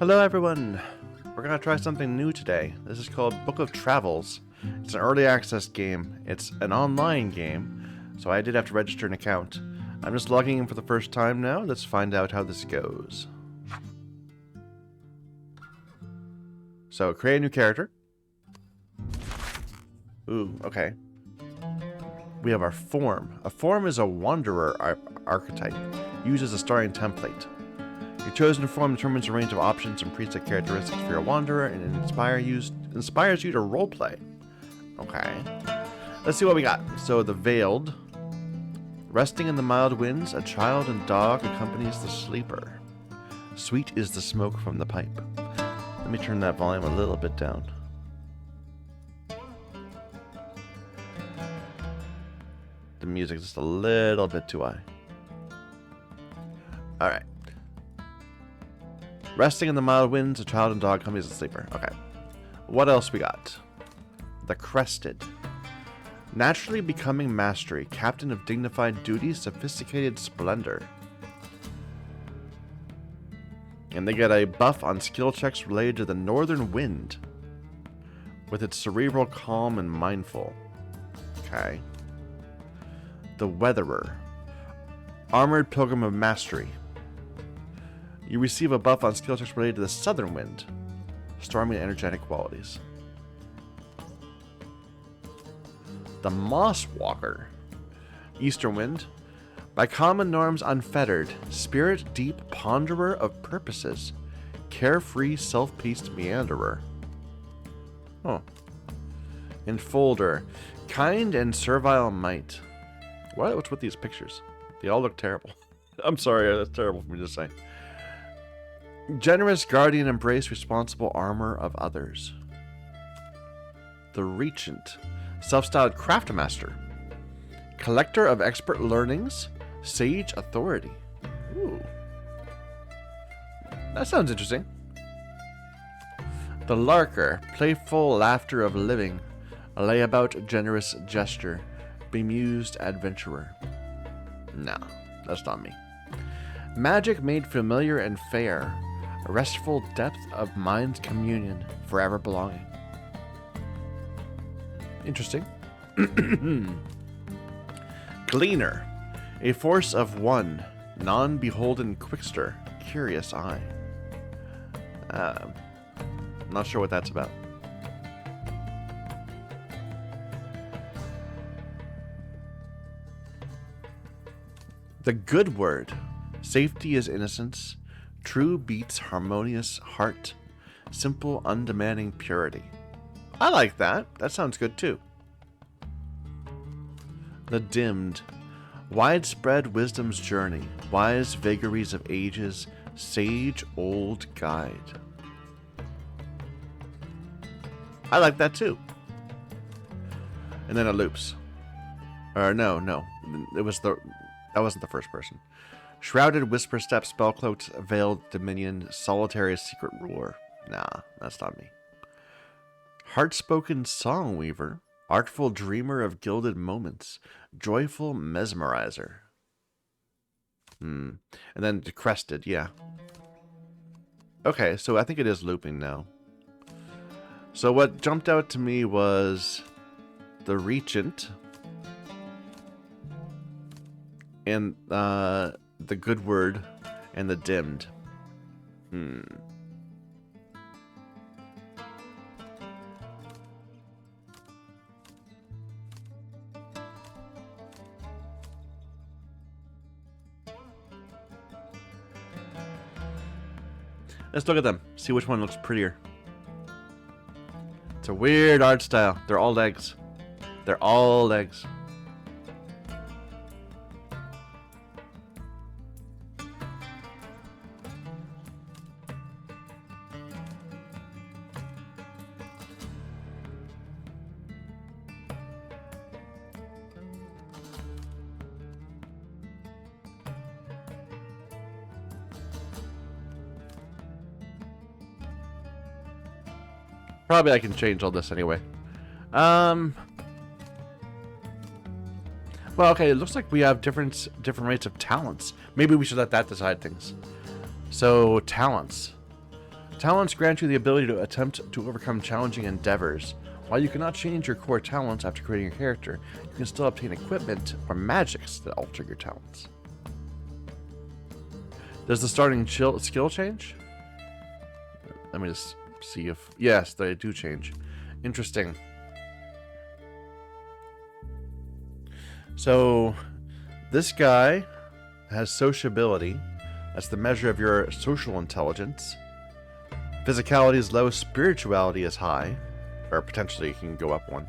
Hello everyone! We're gonna try something new today. This is called Book of Travels. It's an early access game. It's an online game, so I did have to register an account. I'm just logging in for the first time now. Let's find out how this goes. So, create a new character. Ooh, okay. We have our form. A form is a wanderer archetype, used as a starting template. Your chosen form determines a range of options and preset characteristics for your wanderer and inspires you to roleplay. Okay. Let's see what we got. So the Veiled. Resting in the mild winds, a child and dog accompanies the sleeper. Sweet is the smoke from the pipe. Let me turn that volume a little bit down. The music's just a little bit too high. Alright. Resting in the mild winds, a child and dog accompanies the sleeper. Okay. What else we got? The Crested. Naturally becoming mastery, captain of dignified duty, sophisticated splendor. And they get a buff on skill checks related to the northern wind, with its cerebral, calm, and mindful. Okay. The Weatherer. Armored pilgrim of mastery. You receive a buff on skill checks related to the southern wind, stormy and energetic qualities. The Moss Walker. Eastern wind. By common norms unfettered, spirit deep ponderer of purposes, carefree self-paced meanderer. Oh. Enfolder. Kind and servile might. What's with these pictures? They all look terrible. I'm sorry, that's terrible for me to say. Generous guardian embrace responsible armor of others. The Regent. Self-styled craftmaster. Collector of expert learnings. Sage authority. Ooh. That sounds interesting. The Larker. Playful laughter of living. A layabout generous gesture. Bemused adventurer. Nah, that's not me. Magic made familiar and fair. A restful depth of mind's communion, forever belonging. Interesting. Gleaner. A force of one. Non-beholden quickster. Curious eye. Not sure what that's about. The Good Word. Safety is innocence. True beats harmonious heart. Simple, undemanding purity. I like that. That sounds good too. The Dimmed. Widespread wisdom's journey. Wise vagaries of ages. Sage old guide. I like that too. And then it loops. Or no. That wasn't the first person. Shrouded whisper step, spellcloaked, veiled dominion, solitary secret ruler. Nah, that's not me. Heartspoken song weaver, artful dreamer of gilded moments, joyful mesmerizer. And then the Crested, yeah. Okay, so I think it is looping now. So what jumped out to me was the Regent and the Good Word and the Dimmed. Let's look at them. See which one looks prettier. It's a weird art style. They're all legs. They're all legs. Probably I can change all this anyway. Well, okay, it looks like we have different rates of talents. Maybe we should let that decide things. So, talents. Talents grant you the ability to attempt to overcome challenging endeavors. While you cannot change your core talents after creating your character, you can still obtain equipment or magics that alter your talents. Does the starting skill change? Let me just see if... Yes, they do change. Interesting. So, this guy has sociability. That's the measure of your social intelligence. Physicality is low, spirituality is high. Or potentially you can go up one.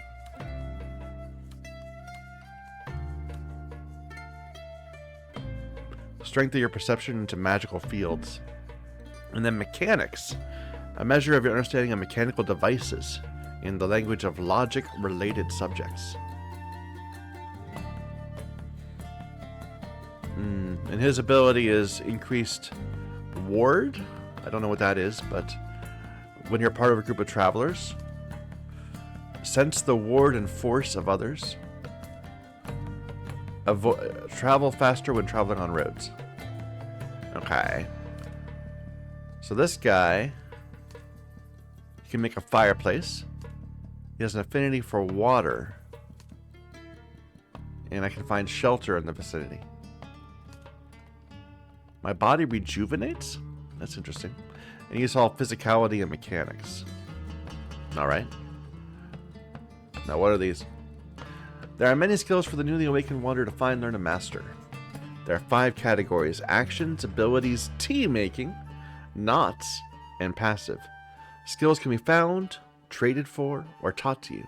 Strength of your perception into magical fields. And then mechanics. A measure of your understanding of mechanical devices in the language of logic-related subjects. And his ability is increased ward. I don't know what that is, but when you're part of a group of travelers, sense the ward and force of others. Travel faster when traveling on roads. Okay. So this guy, he can make a fireplace. He has an affinity for water. And I can find shelter in the vicinity. My body rejuvenates? That's interesting. And he's all physicality and mechanics. Alright. Now what are these? There are many skills for the newly awakened wanderer to find, learn, and master. There are 5 categories: actions, abilities, tea-making, knots, and passive. Skills can be found, traded for, or taught to you.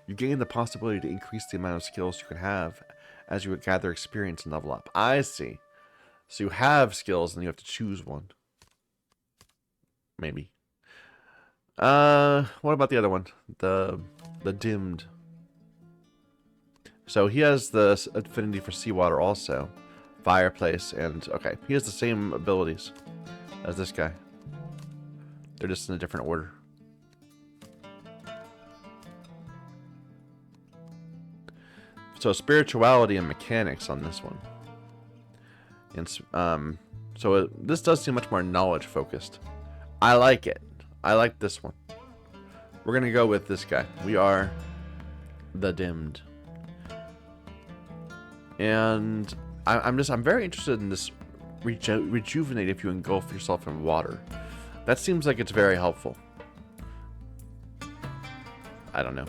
You gain the possibility to increase the amount of skills you can have as you gather experience and level up. I see. So you have skills and you have to choose one. Maybe. What about the other one? The dimmed. So he has the affinity for seawater also. Fireplace and... Okay, he has the same abilities as this guy. They're just in a different order. So spirituality and mechanics on this one. And this does seem much more knowledge focused. I like it. I like this one. We're gonna go with this guy. We are the dimmed. And I'm very interested in this rejuvenate if you engulf yourself in water. That seems like it's very helpful. I don't know.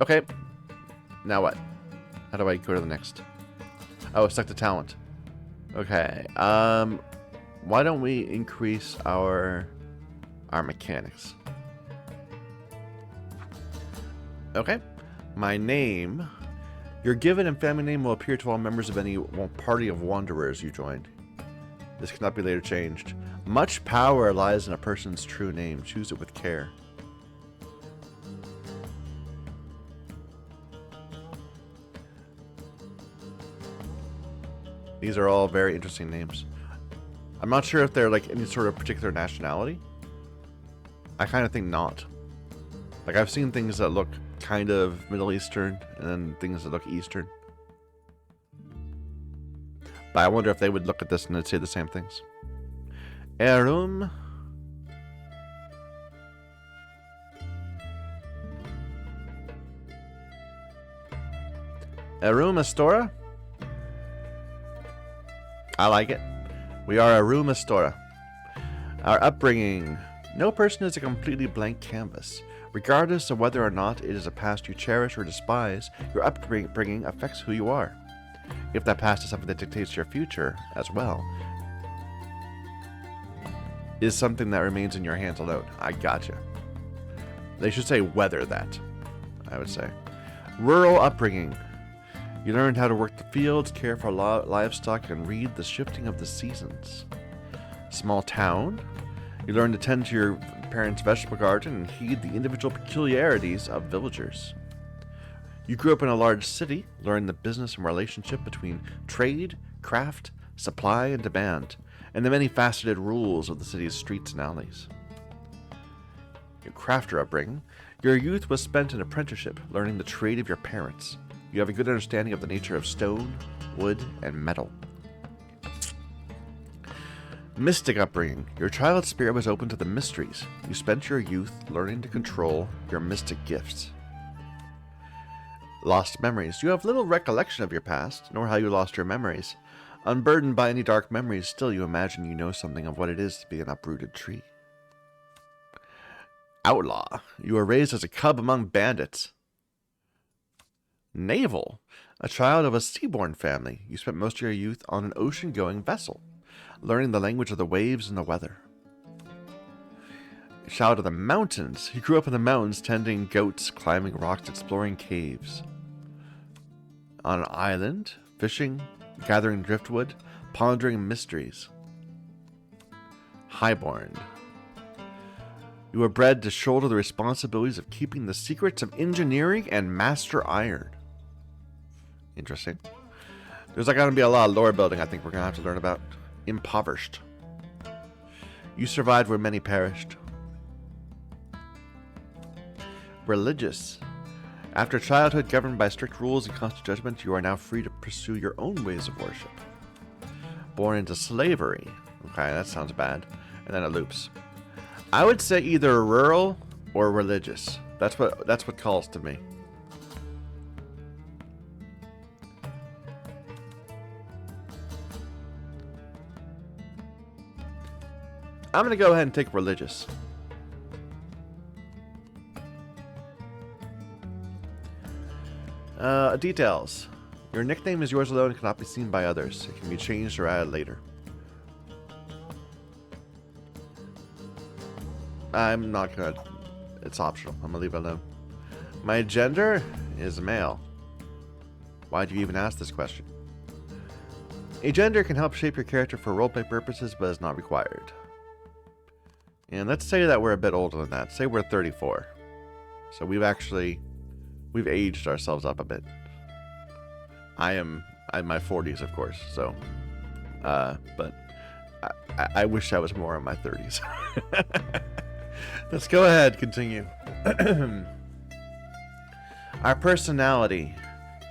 Okay. Now what? How do I go to the next? Oh, select the talent. Okay. Why don't we increase our mechanics? Okay. My name. Your given and family name will appear to all members of any party of wanderers you joined. This cannot be later changed. Much power lies in a person's true name. Choose it with care. These are all very interesting names. I'm not sure if they're like any sort of particular nationality. I kind of think not. Like I've seen things that look kind of Middle Eastern and then things that look Eastern. But I wonder if they would look at this and they'd say the same things. Erum. Erum Astora? I like it. We are Erum Astora. Our upbringing. No person is a completely blank canvas. Regardless of whether or not it is a past you cherish or despise, your upbringing affects who you are. If that past is something that dictates your future as well, is something that remains in your hands alone. I gotcha. They should say weather that, I would say. Rural upbringing. You learned how to work the fields, care for livestock, and read the shifting of the seasons. Small town. You learn to tend to your parents' vegetable garden and heed the individual peculiarities of villagers. You grew up in a large city, learned the business and relationship between trade, craft, supply, and demand, and the many faceted rules of the city's streets and alleys. Your crafter upbringing. Your youth was spent in apprenticeship, learning the trade of your parents. You have a good understanding of the nature of stone, wood, and metal. Mystic upbringing. Your child's spirit was open to the mysteries. You spent your youth learning to control your mystic gifts. Lost memories. You have little recollection of your past, nor how you lost your memories. Unburdened by any dark memories, still you imagine you know something of what it is to be an uprooted tree. Outlaw. You were raised as a cub among bandits. Naval. A child of a seaborne family. You spent most of your youth on an ocean-going vessel, learning the language of the waves and the weather. Child of the mountains. You grew up in the mountains, tending goats, climbing rocks, exploring caves. On an island, fishing, gathering driftwood, pondering mysteries. Highborn. You were bred to shoulder the responsibilities of keeping the secrets of engineering and master iron. Interesting. There's going to be a lot of lore building I think we're going to have to learn about. Impoverished. You survived where many perished. Religious. After childhood governed by strict rules and constant judgment, you are now free to pursue your own ways of worship. Born into slavery. Okay, that sounds bad. And then it loops. I would say either rural or religious. That's what calls to me. I'm going to go ahead and take religious. Details. Your nickname is yours alone and cannot be seen by others. It can be changed or added later. I'm not gonna... It's optional. I'm gonna leave it alone. My gender is male. Why do you even ask this question? A gender can help shape your character for roleplay purposes, but is not required. And let's say that we're a bit older than that. Say we're 34. So we've aged ourselves up a bit. I'm in my 40s, of course, so... but I wish I was more in my 30s. Let's go ahead, continue. Our personality.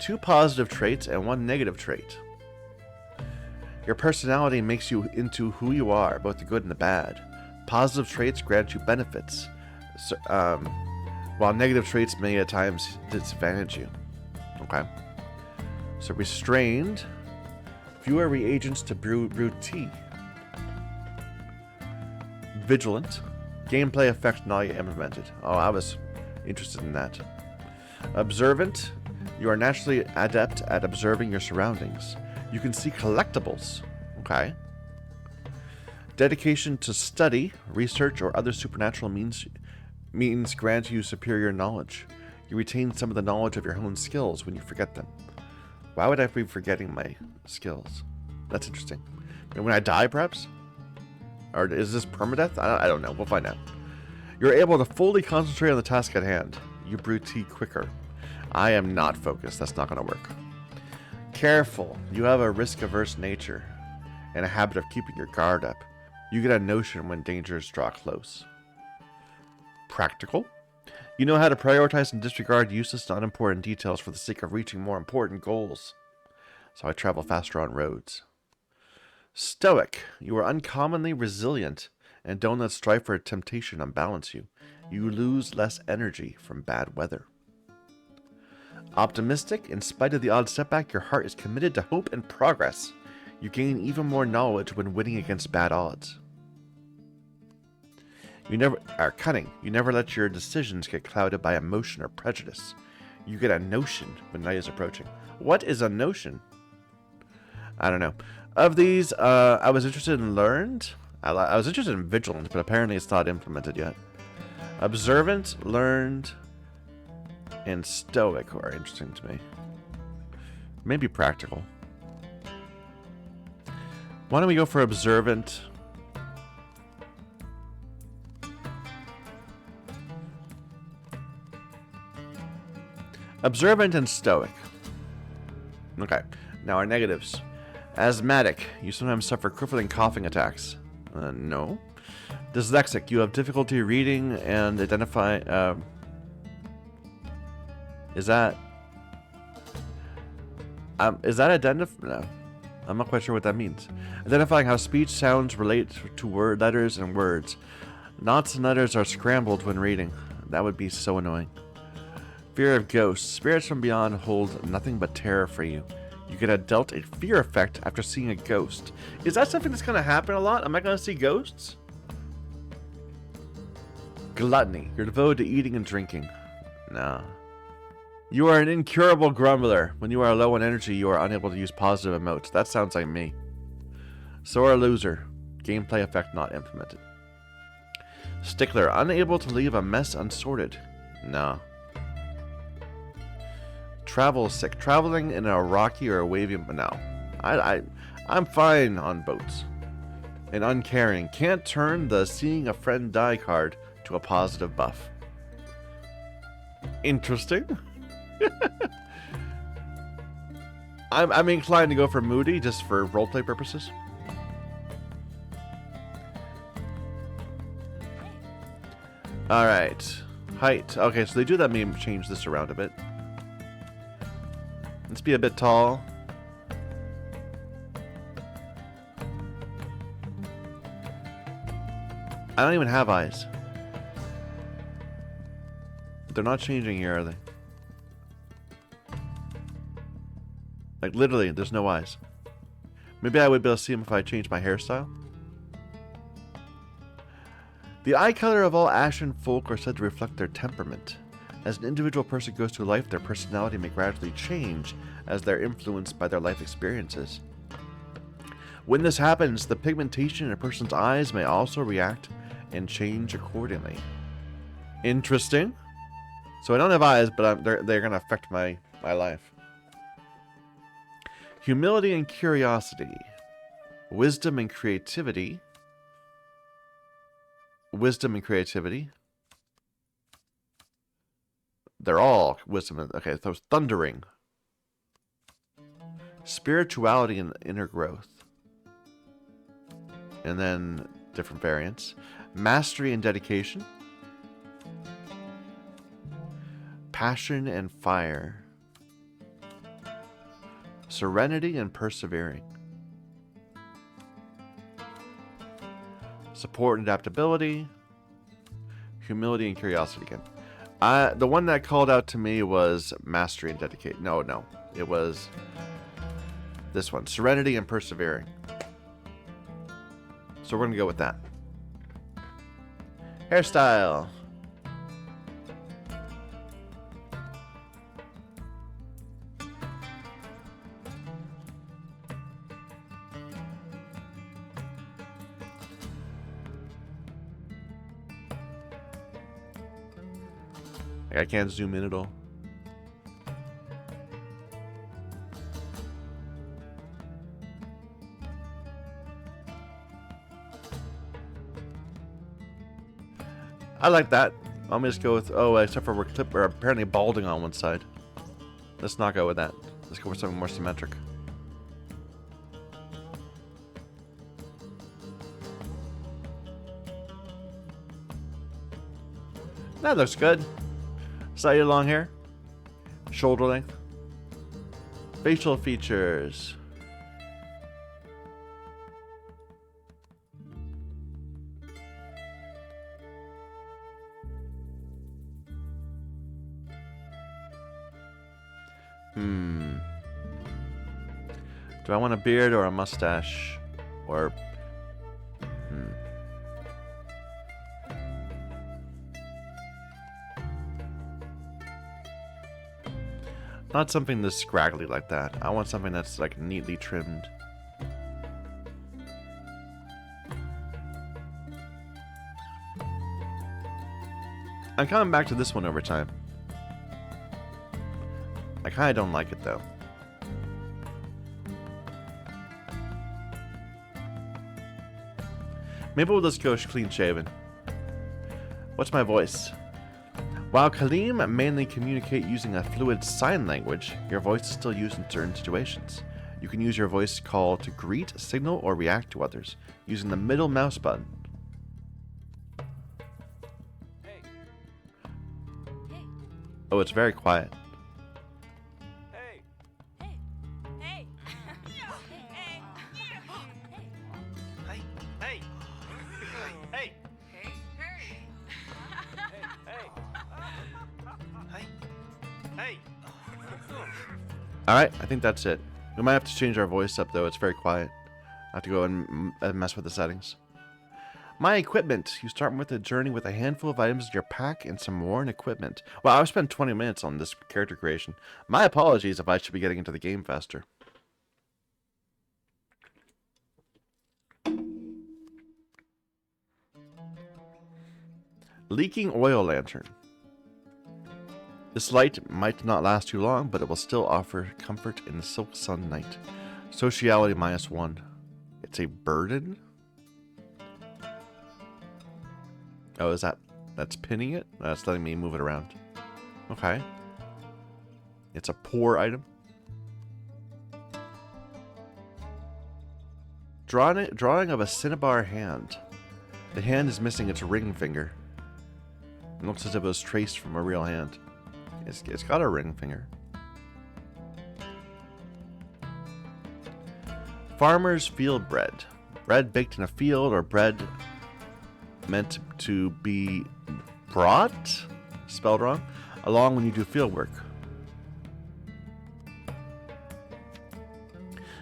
2 positive traits and 1 negative trait. Your personality makes you into who you are, both the good and the bad. Positive traits grant you benefits, so, while negative traits may at times disadvantage you. Okay. So restrained. Fewer reagents to brew tea. Vigilant. Gameplay effect not yet implemented. Oh, I was interested in that. Observant. You are naturally adept at observing your surroundings. You can see collectibles. Okay. Dedication to study, research, or other supernatural means grant you superior knowledge. You retain some of the knowledge of your own skills when you forget them. Why would I be forgetting my skills? That's interesting. And when I die, perhaps? Or is this permadeath? I don't know. We'll find out. You're able to fully concentrate on the task at hand. You brew tea quicker. I am not focused. That's not going to work. Careful. You have a risk-averse nature and a habit of keeping your guard up. You get a notion when dangers draw close. Practical. You know how to prioritize and disregard useless and unimportant details for the sake of reaching more important goals. So I travel faster on roads. Stoic. You are uncommonly resilient and don't let strife or temptation unbalance you. You lose less energy from bad weather. Optimistic. In spite of the odd setback, your heart is committed to hope and progress. You gain even more knowledge when winning against bad odds. You never are cunning. You never let your decisions get clouded by emotion or prejudice. You get a notion when night is approaching. What is a notion? I don't know. Of these, I was interested in learned. I was interested in vigilant, but apparently it's not implemented yet. Observant, learned, and stoic are interesting to me. Maybe practical. Why don't we go for observant? Observant and stoic. Okay, now our negatives. Asthmatic. You sometimes suffer crippling coughing attacks. No. Dyslexic. You have difficulty reading and identify... Is that identify... No. I'm not quite sure what that means. Identifying how speech sounds relate to word letters and words. Knots and letters are scrambled when reading. That would be so annoying. Fear of ghosts. Spirits from beyond hold nothing but terror for you. You get dealt a fear effect after seeing a ghost. Is that something that's going to happen a lot? Am I going to see ghosts? Gluttony. You're devoted to eating and drinking. No. You are an incurable grumbler. When you are low on energy, you are unable to use positive emotes. That sounds like me. Sore loser. Gameplay effect not implemented. Stickler. Unable to leave a mess unsorted. No. Travel sick. Traveling in a rocky or a wavy... No. I'm fine on boats. And uncaring. Can't turn the seeing a friend die card to a positive buff. Interesting. I'm inclined to go for moody just for roleplay purposes. Alright. Height. Okay, so they do that may change this around a bit. Let's be a bit tall. I don't even have eyes. They're not changing here, are they? Like, literally, there's no eyes. Maybe I would be able to see them if I changed my hairstyle. The eye color of all Ashen folk are said to reflect their temperament. As an individual person goes through life, their personality may gradually change as they're influenced by their life experiences. When this happens, the pigmentation in a person's eyes may also react and change accordingly. Interesting. So I don't have eyes, but they're going to affect my life. Humility and curiosity. Wisdom and creativity. Wisdom and creativity. They're all wisdom. Okay, so thundering. Spirituality and inner growth. And then different variants. Mastery and dedication. Passion and fire. Serenity and persevering. Support and adaptability. Humility and curiosity again. The one that called out to me was mastery and dedication. No. It was this one. Serenity and persevering. So we're going to go with that. Hairstyle. I can't zoom in at all. I like that. I'm just go with except for we're apparently balding on one side. Let's not go with that. Let's go for something more symmetric. That looks good. Slightly long hair. Shoulder length. Facial features. Do I want a beard or a mustache? Or... Not something that's scraggly like that. I want something that's like neatly trimmed. I'm coming back to this one over time. I kind of don't like it though. Maybe we'll just go clean shaven. What's my voice? While Kaleem mainly communicate using a fluid sign language, your voice is still used in certain situations. You can use your voice call to greet, signal, or react to others using the middle mouse button. Hey. Oh, it's very quiet. Hey. Hey. Hey. Alright, I think that's it. We might have to change our voice up, though. It's very quiet. I have to go and mess with the settings. My equipment. You start with a journey with a handful of items in your pack and some worn equipment. Well, I've spent 20 minutes on this character creation. My apologies if I should be getting into the game faster. Leaking oil lantern. This light might not last too long, but it will still offer comfort in the silk sun night. Sociality -1. It's a burden? Oh, is that's pinning it? That's letting me move it around. Okay. It's a poor item. Drawing of a cinnabar hand. The hand is missing its ring finger. It looks as if it was traced from a real hand. It's got a ring finger. Farmer's field bread. Bread baked in a field or bread meant to be brought, spelled wrong, along when you do field work.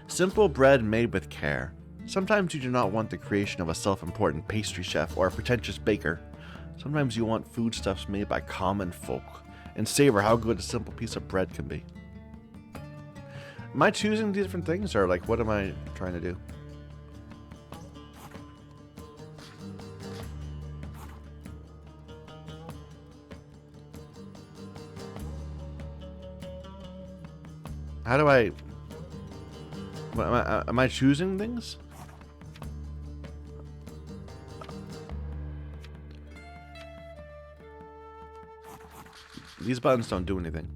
Simple bread made with care. Sometimes you do not want the creation of a self-important pastry chef or a pretentious baker. Sometimes you want foodstuffs made by common folk and savor how good a simple piece of bread can be. Am I choosing these different things, or like what am I trying to do? How do I... Am I choosing things? These buttons don't do anything.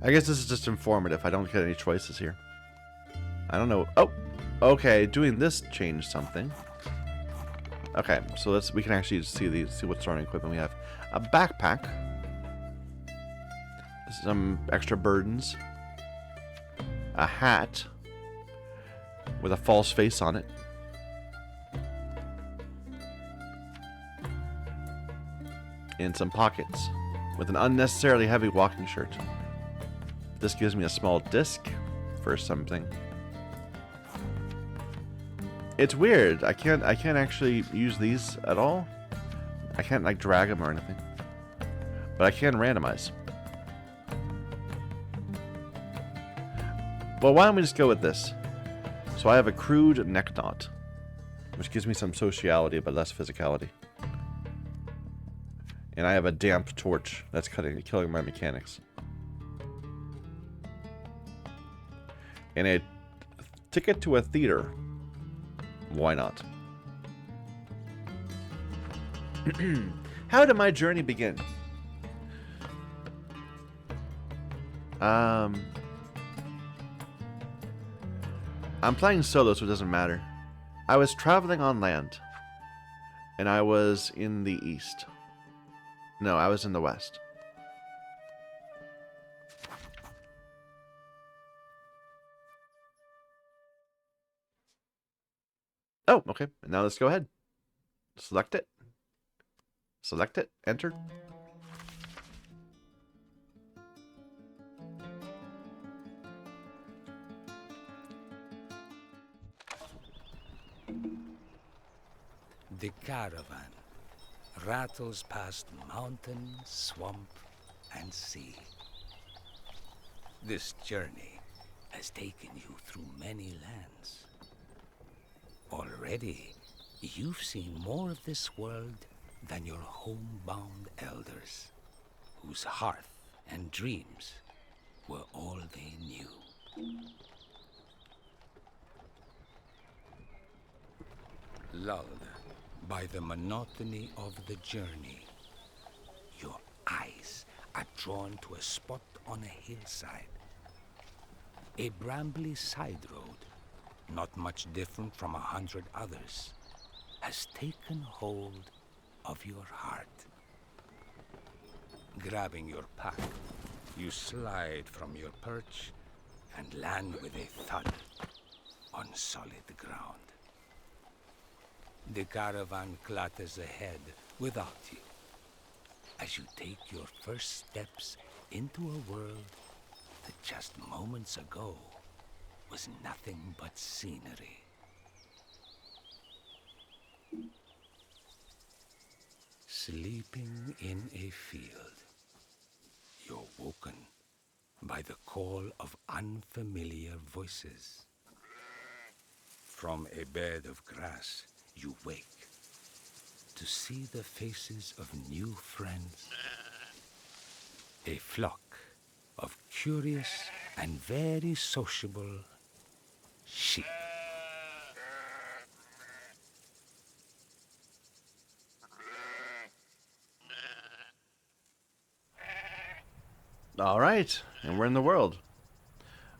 I guess this is just informative. I don't get any choices here. I don't know. Oh! Okay, doing this changed something. Okay, so we can actually see what starting equipment we have. A backpack. Some extra burdens. A hat with a false face on it. And some pockets with an unnecessarily heavy walking shirt. This gives me a small disc for something. It's weird. I can't actually use these at all. I can't like drag them or anything. But I can randomize. Well, why don't we just go with this? So I have a crude neck knot, which gives me some sociality but less physicality. And I have a damp torch that's killing my mechanics. And a ticket to a theater. Why not? How did my journey begin? I'm playing solo, so it doesn't matter. I was traveling on land. And I was in the east. No, I was in the west. Oh, okay. Now let's go ahead. Select it. Select it. Enter. The caravan rattles past mountain, swamp, and sea. This journey has taken you through many lands. Already, you've seen more of this world than your homebound elders, whose hearth and dreams were all they knew. Lulled by the monotony of the journey, your eyes are drawn to a spot on a hillside. A brambly side road, not much different from 100 others, has taken hold of your heart. Grabbing your pack, you slide from your perch and land with a thud on solid ground. The caravan clatters ahead without you, as you take your first steps into a world that just moments ago was nothing but scenery. Sleeping in a field, you're woken by the call of unfamiliar voices. From a bed of grass, you wake to see the faces of new friends. A flock of curious and very sociable sheep. All right, and we're in the world.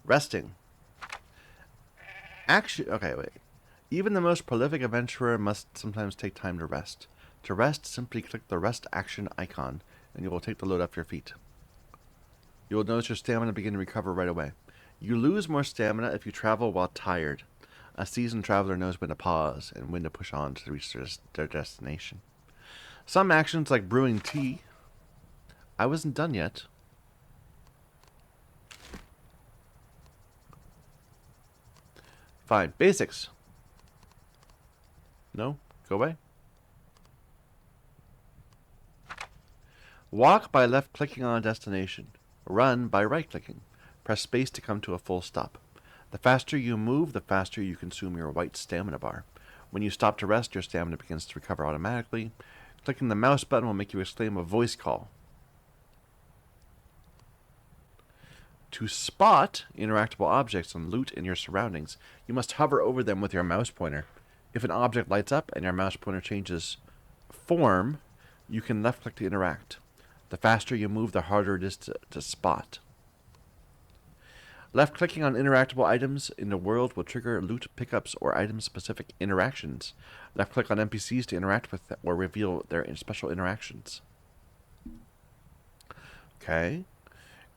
Resting. Actually, okay, wait. Even the most prolific adventurer must sometimes take time to rest. To rest, simply click the rest action icon, and you will take the load off your feet. You will notice your stamina begin to recover right away. You lose more stamina if you travel while tired. A seasoned traveler knows when to pause and when to push on to reach their destination. Some actions, like brewing tea. I wasn't done yet. Fine. Basics. No? Go away. Walk by left-clicking on a destination. Run by right-clicking. Press space to come to a full stop. The faster you move, the faster you consume your white stamina bar. When you stop to rest, your stamina begins to recover automatically. Clicking the mouse button will make you exclaim a voice call. To spot interactable objects and loot in your surroundings, you must hover over them with your mouse pointer. If an object lights up and your mouse pointer changes form, you can left-click to interact. The faster you move, the harder it is to spot. Left-clicking on interactable items in the world will trigger loot pickups or item-specific interactions. Left-click on NPCs to interact with them or reveal their special interactions. Okay.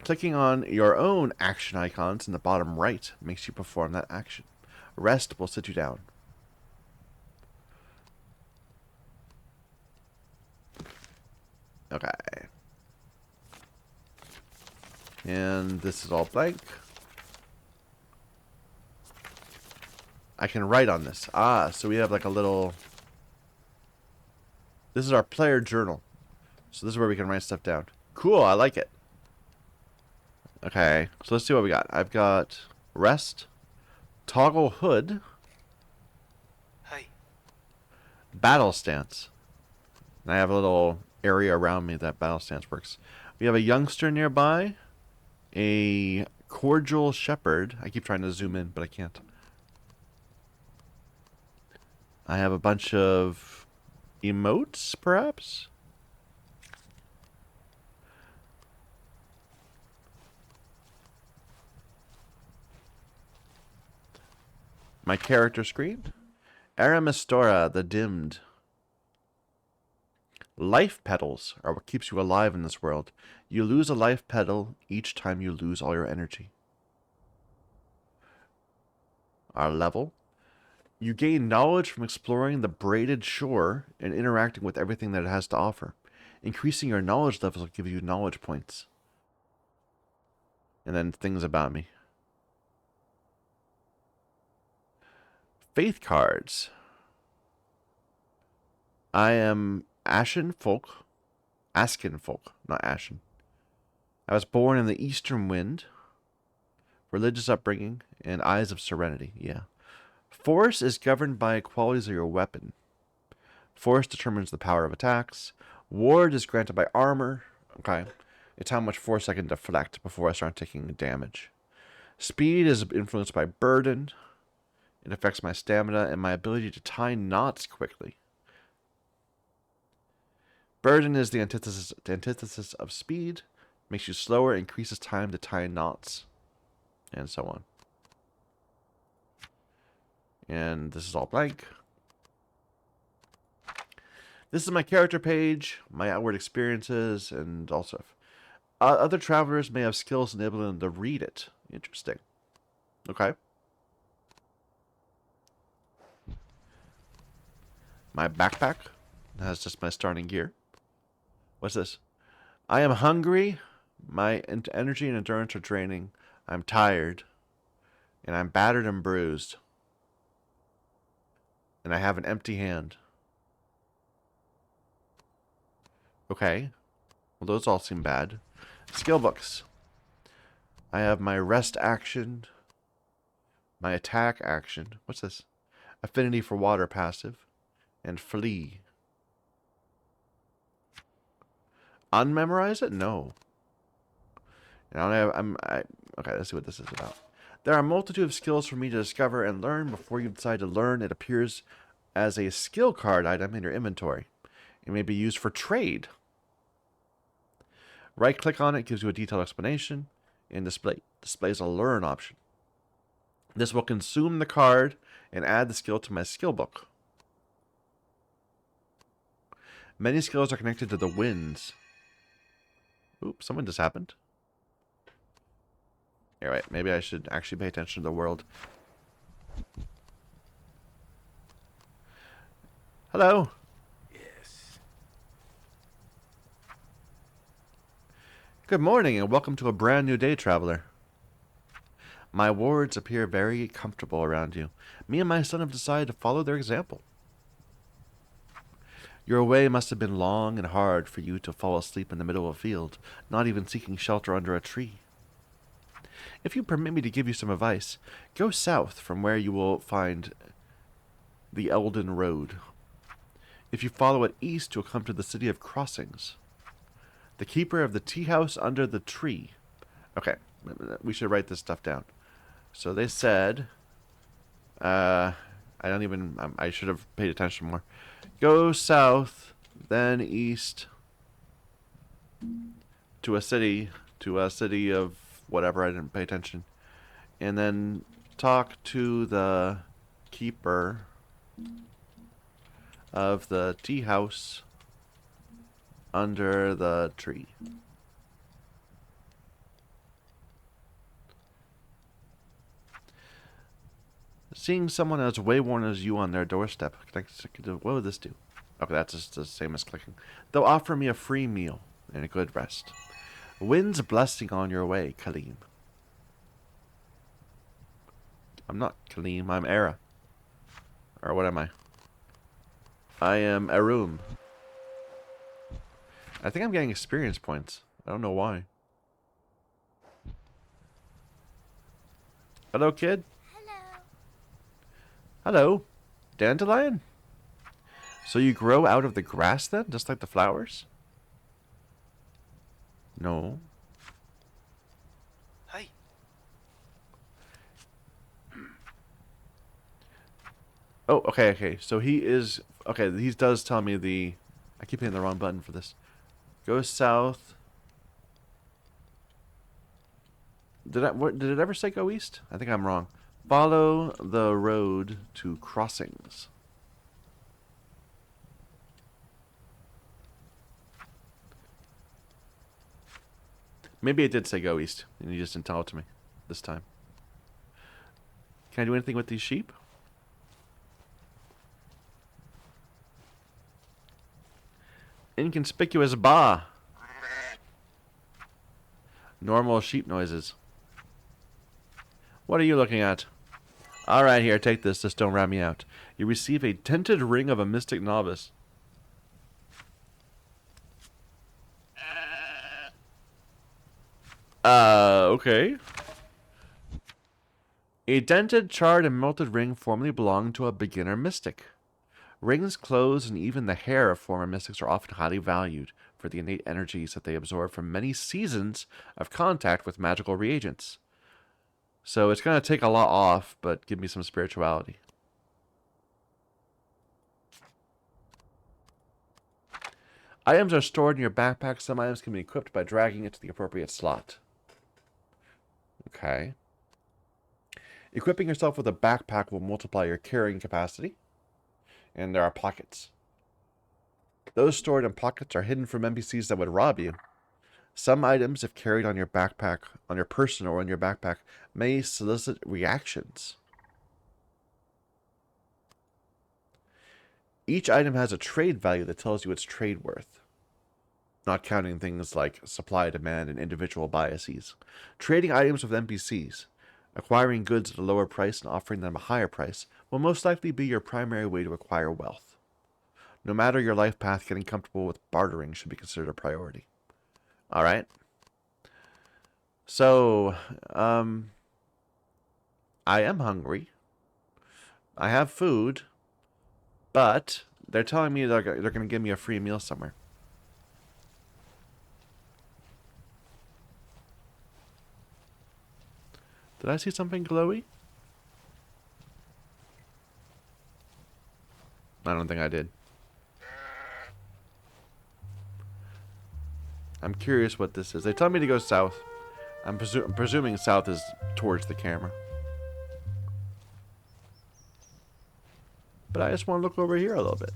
Clicking on your own action icons in the bottom right makes you perform that action. Rest will sit you down. Okay. And this is all blank. I can write on this. Ah, so we have like a little... This is our player journal. So this is where we can write stuff down. Cool, I like it. Okay, so let's see what we got. I've got rest, toggle hood, Hey. battle stance. And I have a little area around me that battle stance works. We have a youngster nearby, a cordial shepherd. I keep trying to zoom in, but I can't. I have a bunch of emotes, perhaps? My character screen. Aramistora, the dimmed. Life petals are what keeps you alive in this world. You lose a life petal each time you lose all your energy. Our level. You gain knowledge from exploring the braided shore and interacting with everything that it has to offer. Increasing your knowledge levels will give you knowledge points. And then things about me. Faith cards. I am Ashen folk. Asken folk, not Ashen. I was born in the eastern wind. Religious upbringing and eyes of serenity. Yeah. Force is governed by qualities of your weapon. Force determines the power of attacks. Ward is granted by armor. Okay. It's how much force I can deflect before I start taking damage. Speed is influenced by burden. It affects my stamina and my ability to tie knots quickly. Burden is the antithesis of speed. Makes you slower, increases time to tie knots. And so on. And this is all blank. This is my character page, my outward experiences, and also other travelers may have skills enabling them to read it. Interesting. Okay. My backpack has just my starting gear. What's this? I am hungry. My energy and endurance are draining. I'm tired. And I'm battered and bruised. And I have an empty hand. Okay. Well, those all seem bad. Skill books. I have my rest action. My attack action. What's this? Affinity for water passive. And flee. Unmemorize it? No. And okay, let's see what this is about. There are a multitude of skills for me to discover and learn. Before you decide to learn, it appears as a skill card item in your inventory. It may be used for trade. Right-click on it gives you a detailed explanation, and displays a learn option. This will consume the card and add the skill to my skill book. Many skills are connected to the winds. Oops, something just happened. Anyway, maybe I should actually pay attention to the world. Hello. Yes. Good morning and welcome to a brand new day, traveler. My wards appear very comfortable around you. Me and my son have decided to follow their example. Your way must have been long and hard for you to fall asleep in the middle of a field, not even seeking shelter under a tree. If you permit me to give you some advice, go south from where you will find the Elden Road. If you follow it east, you'll come to the city of Crossings. The keeper of the tea house under the tree. Okay, we should write this stuff down. So they said, I should have paid attention more. Go south, then east to a city of whatever, I didn't pay attention. And then talk to the keeper of the tea house under the tree. Seeing someone as wayworn as you on their doorstep. What would this do? Okay, that's just the same as clicking. They'll offer me a free meal and a good rest. Wind's blessing on your way, Kaleem. I'm not Kaleem, I'm Era. Or what am I? I am Arum. I think I'm getting experience points. I don't know why. Hello, kid. Hello. Hello. Dandelion? So you grow out of the grass then, just like the flowers? No. Hey. Oh, okay. So he is... Okay, he does tell me the... I keep hitting the wrong button for this. Go south. Did it ever say go east? I think I'm wrong. Follow the road to Crossings. Maybe it did say go east, and you just didn't tell it to me this time. Can I do anything with these sheep? Inconspicuous ba. Normal sheep noises. What are you looking at? Alright, here, take this. Just don't rat me out. You receive a tinted ring of a mystic novice. Okay. A dented, charred, and melted ring formerly belonged to a beginner mystic. Rings, clothes, and even the hair of former mystics are often highly valued for the innate energies that they absorb from many seasons of contact with magical reagents. So it's going to take a lot off, but give me some spirituality. Items are stored in your backpack. Some items can be equipped by dragging it to the appropriate slot. Okay. Equipping yourself with a backpack will multiply your carrying capacity. And there are pockets. Those stored in pockets are hidden from NPCs that would rob you. Some items, if carried on your backpack, on your person or on your backpack, may solicit reactions. Each item has a trade value that tells you its trade worth. not counting things like supply, demand, and individual biases. Trading items with NPCs, acquiring goods at a lower price and offering them a higher price will most likely be your primary way to acquire wealth. No matter your life path, getting comfortable with bartering should be considered a priority. Alright. So, I am hungry. I have food, but they're telling me they're going to give me a free meal somewhere. Did I see something glowy? I don't think I did. I'm curious what this is. They tell me to go south. I'm presuming south is towards the camera. But I just want to look over here a little bit.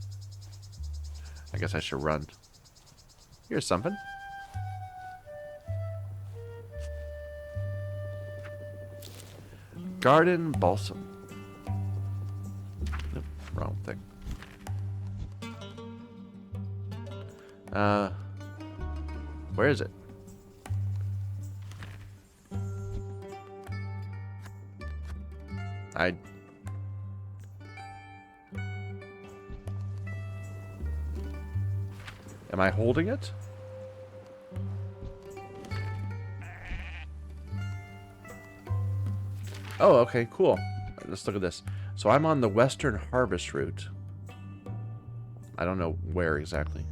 I guess I should run. Here's something. Garden balsam. Nope, wrong thing. Where is it? Am I holding it? Oh, okay, cool. Let's look at this. So I'm on the Western Harvest route. I don't know where exactly.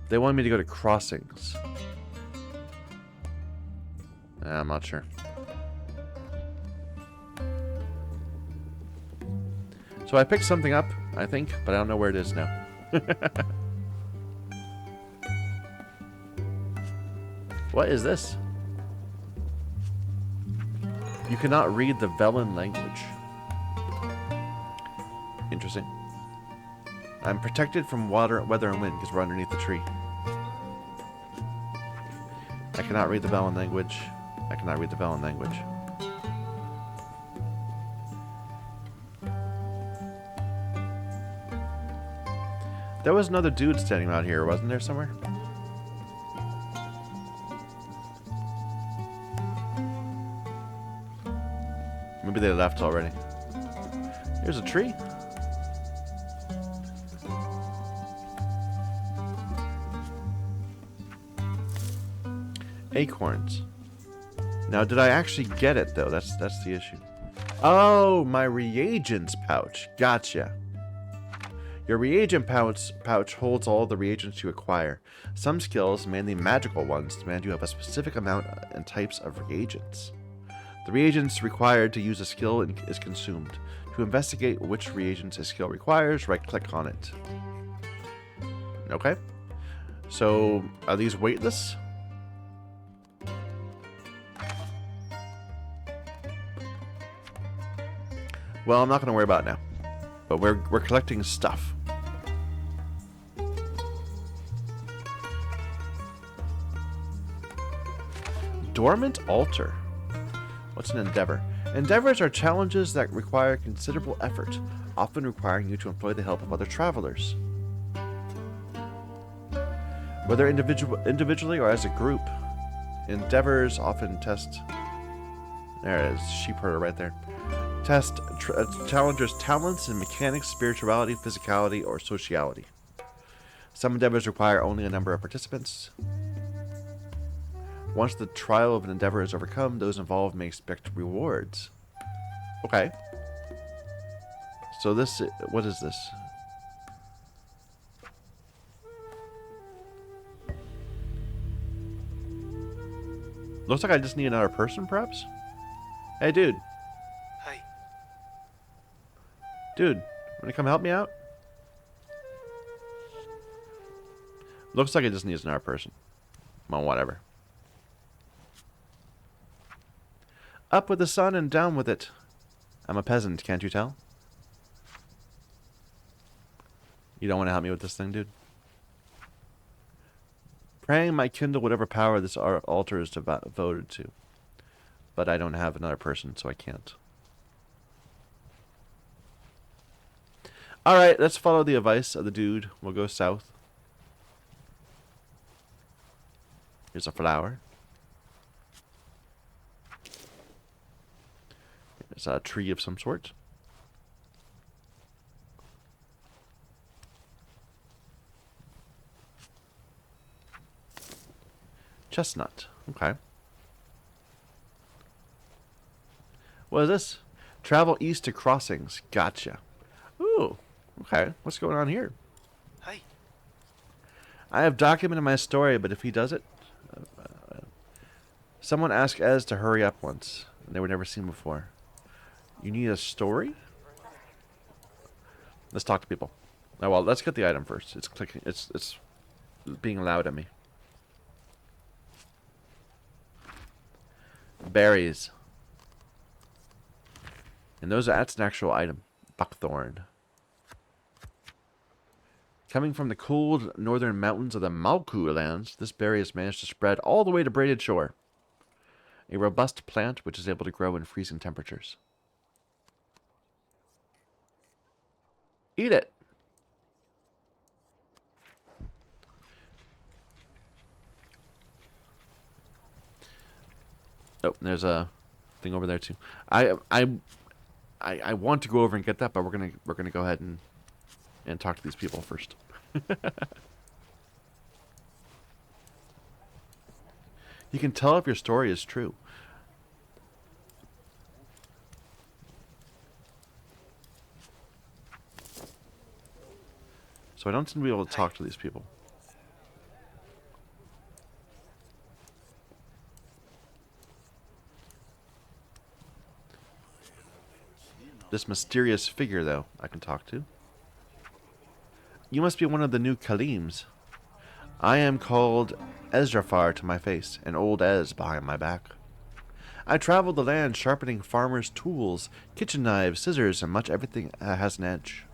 They wanted me to go to Crossings. I'm not sure. So I picked something up, I think, but I don't know where it is now. What is this? You cannot read the Velen language. Interesting. I'm protected from water, weather, and wind because we're underneath the tree. I cannot read the Velen language. I cannot read the Velen language. There was another dude standing out here, wasn't there, somewhere? Maybe they left already. Here's a tree. Acorns. Now, did I actually get it, though? That's the issue. Oh, my reagents pouch. Gotcha. Your reagent pouch holds all the reagents you acquire. Some skills, mainly magical ones, demand you have a specific amount and types of reagents. The reagents required to use a skill is consumed. To investigate which reagents a skill requires, right-click on it. Okay. So, are these weightless? Well, I'm not going to worry about it now. But we're collecting stuff. Dormant Altar. What's an endeavor? Endeavors are challenges that require considerable effort, often requiring you to employ the help of other travelers. Whether individually or as a group, endeavors often test... There it is, sheep herder right there. Test challengers' talents in mechanics, spirituality, physicality, or sociality. Some endeavors require only a number of participants. Once the trial of an endeavor is overcome, those involved may expect rewards. Okay. So this... What is this? Looks like I just need another person, perhaps? Hey, dude. Hey. Dude, wanna come help me out? Looks like it just needs another person. Well, whatever. Up with the sun and down with it. I'm a peasant, can't you tell? You don't want to help me with this thing, dude? Praying might kindle whatever power this altar is devoted to. But I don't have another person, so I can't. Alright, let's follow the advice of the dude. We'll go south. Here's a flower. There's a tree of some sort. Chestnut. Okay. What is this? Travel east to crossings. Gotcha. Ooh. Okay. What's going on here? Hey, I have documented my story, but if he does it... someone asked Ez to hurry up once. And they were never seen before. You need a story? Let's talk to people. Oh, well, let's get the item first. It's clicking. It's being loud at me. Berries. And that's an actual item. Buckthorn. Coming from the cold northern mountains of the Malku lands, this berry has managed to spread all the way to Braided Shore. A robust plant which is able to grow in freezing temperatures. Eat it! Oh, there's a thing over there too. I want to go over and get that, but we're gonna go ahead and talk to these people first. You can tell if your story is true. So I don't seem to be able to talk to these people. This mysterious figure, though, I can talk to. You must be one of the new Kalims. I am called Ezrafar to my face, and old Ez behind my back. I traveled the land sharpening farmers' tools, kitchen knives, scissors, and much everything that has an edge.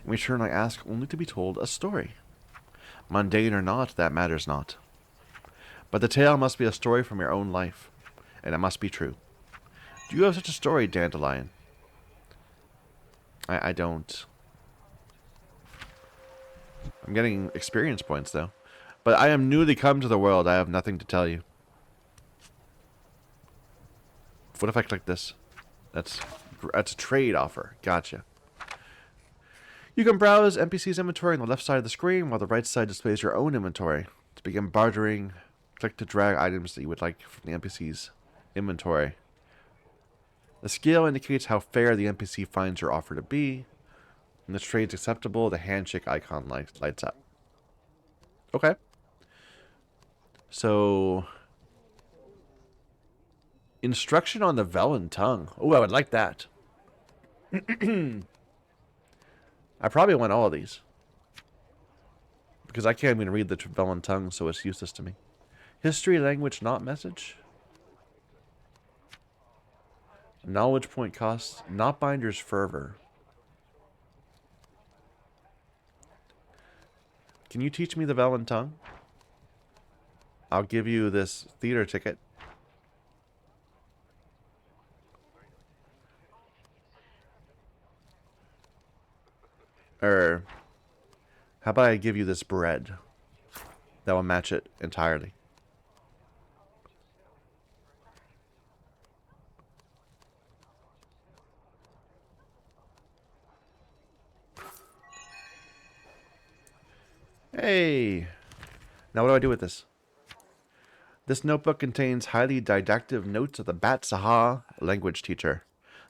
In return, I ask only to be told a story. Mundane or not, that matters not. But the tale must be a story from your own life, and it must be true. Do you have such a story, Dandelion? I don't. I'm getting experience points, though. But I am newly come to the world. I have nothing to tell you. What if I click this? That's a trade offer. Gotcha. You can browse NPC's inventory on the left side of the screen, while the right side displays your own inventory. To begin bartering, click to drag items that you would like from the NPC's inventory. The scale indicates how fair the NPC finds your offer to be. When the trade's acceptable, the handshake icon lights up. Okay. So, instruction on the Velen tongue. Oh, I would like that. I probably want all of these. Because I can't even read the Velen tongue, so it's useless to me. History, language, not message. Knowledge point costs, not binder's fervor. Can you teach me the Velen tongue? I'll give you this theater ticket. Or, how about I give you this bread? That will match it entirely. Hey! Now what do I do with this? This notebook contains highly didactic notes of the Bat Saha language teacher.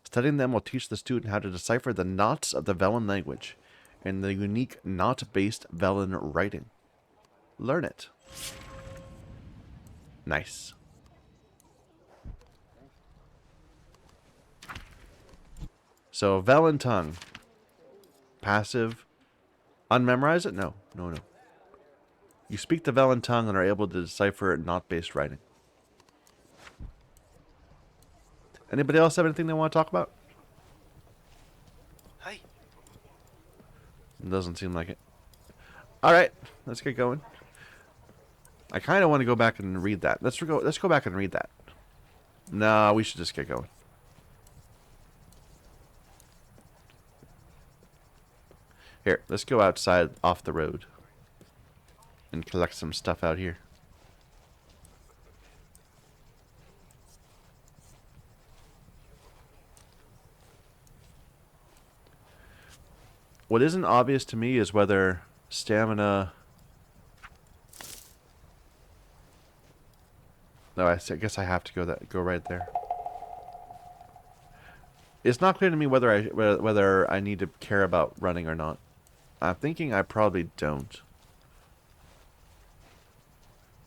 Studying them will teach the student how to decipher the knots of the Velen language and the unique knot-based Velen writing. Learn it. Nice. So, Velen tongue. Passive. Unmemorize it? No. No. You speak the Velen tongue and are able to decipher knot-based writing. Anybody else have anything they want to talk about? Hey, Doesn't seem like it. Alright, let's get going. I kind of want to go back and read that. Let's go back and read that. No, we should just get going. Here, let's go outside off the road and collect some stuff out here. What isn't obvious to me is whether stamina... No, I guess I have to go right there. It's not clear to me whether I need to care about running or not. I'm thinking I probably don't.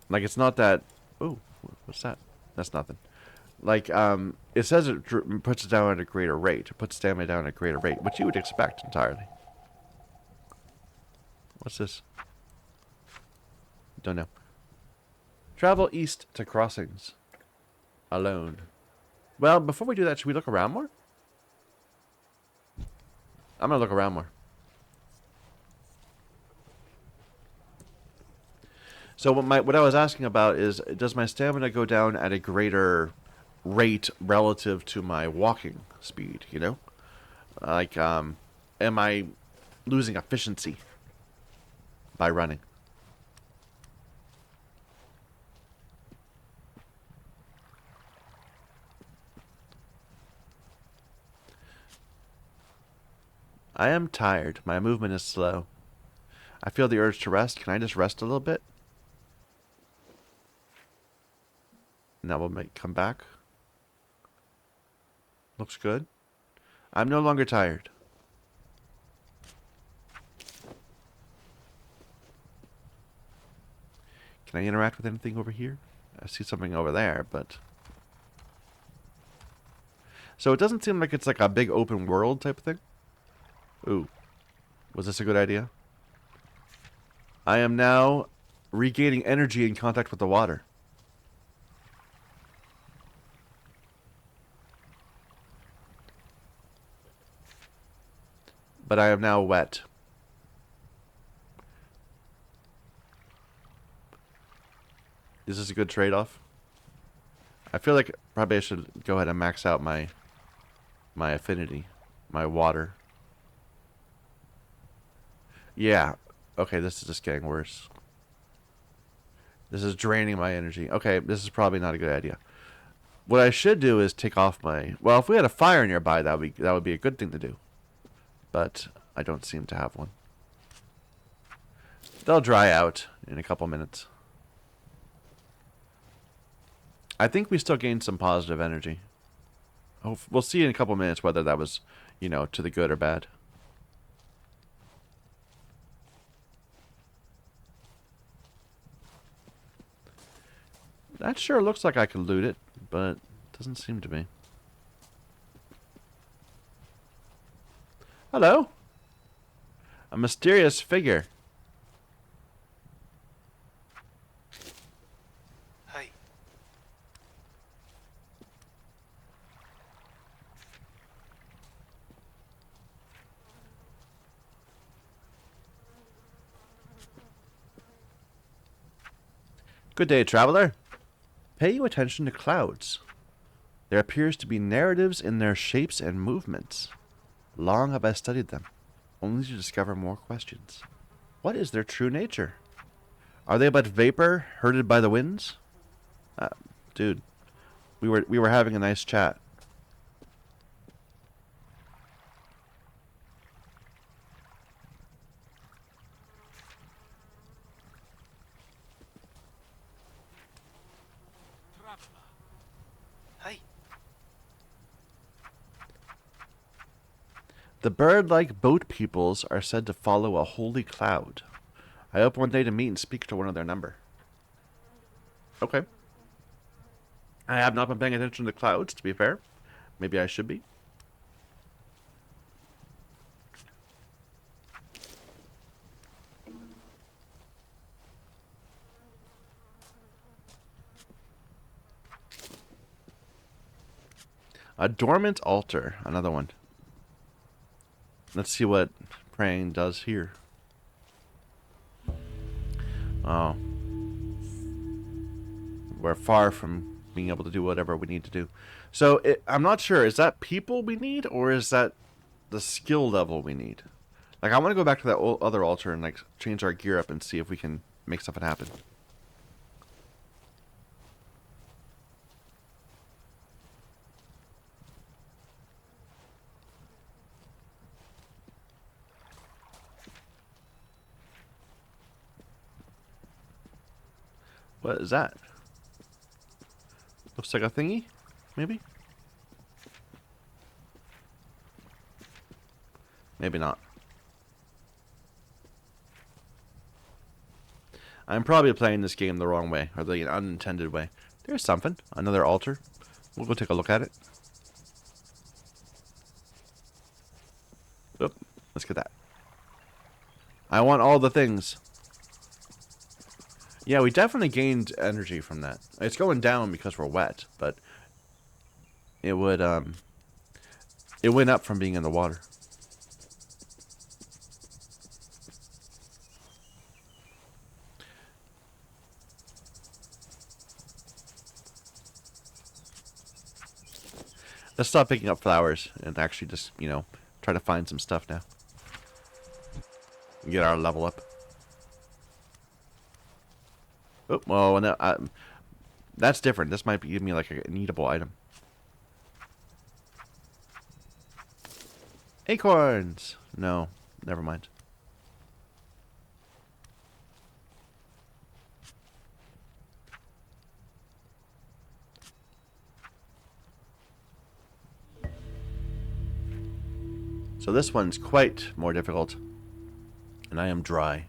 Like, it's not that... Ooh, what's that? That's nothing. Like, it says it puts it down at a greater rate. It puts stamina down at a greater rate, which you would expect entirely. What's this? Don't know. Travel east to crossings. Alone. Well, before we do that, should we look around more? I'm gonna look around more. So what I was asking about is, does my stamina go down at a greater rate relative to my walking speed, you know? Like, am I losing efficiency by running? I am tired. My movement is slow. I feel the urge to rest. Can I just rest a little bit? And that will come back. Looks good. I'm no longer tired. Can I interact with anything over here? I see something over there, but... So it doesn't seem like it's like a big open world type of thing. Ooh. Was this a good idea? I am now regaining energy in contact with the water. But I am now wet. Is this a good trade-off? I feel like probably I should go ahead and max out my affinity, my water. Yeah. Okay, this is just getting worse. This is draining my energy. Okay, this is probably not a good idea. What I should do is take off my... Well, if we had a fire nearby, that would be a good thing to do. But I don't seem to have one. They'll dry out in a couple minutes. I think we still gained some positive energy. Oh, we'll see in a couple minutes whether that was, you know, to the good or bad. That sure looks like I could loot it, but doesn't seem to be. Hello? A mysterious figure. Hey. Good day, traveler. Pay you attention to clouds. There appears to be narratives in their shapes and movements. Long have I studied them, only to discover more questions. What is their true nature? Are they but vapor herded by the winds? Dude, we were having a nice chat. Hey. The bird-like boat peoples are said to follow a holy cloud. I hope one day to meet and speak to one of their number. Okay. I have not been paying attention to the clouds, to be fair. Maybe I should be. A dormant altar. Another one. Let's see what praying does here. Oh. We're far from being able to do whatever we need to do. So, I'm not sure. Is that people we need, or is that the skill level we need? Like, I want to go back to that other altar and, like, change our gear up and see if we can make something happen. What is that? Looks like a thingy, maybe? Maybe not. I'm probably playing this game the wrong way, or the unintended way. There's something. Another altar. We'll go take a look at it. Oop, let's get that. I want all the things. Yeah, we definitely gained energy from that. It's going down because we're wet, but it would, it went up from being in the water. Let's stop picking up flowers and actually just, you know, try to find some stuff now. Get our level up. Oh, well, no, that's different. This might be giving me like an eatable item. Acorns! No, never mind. So this one's quite more difficult. And I am dry.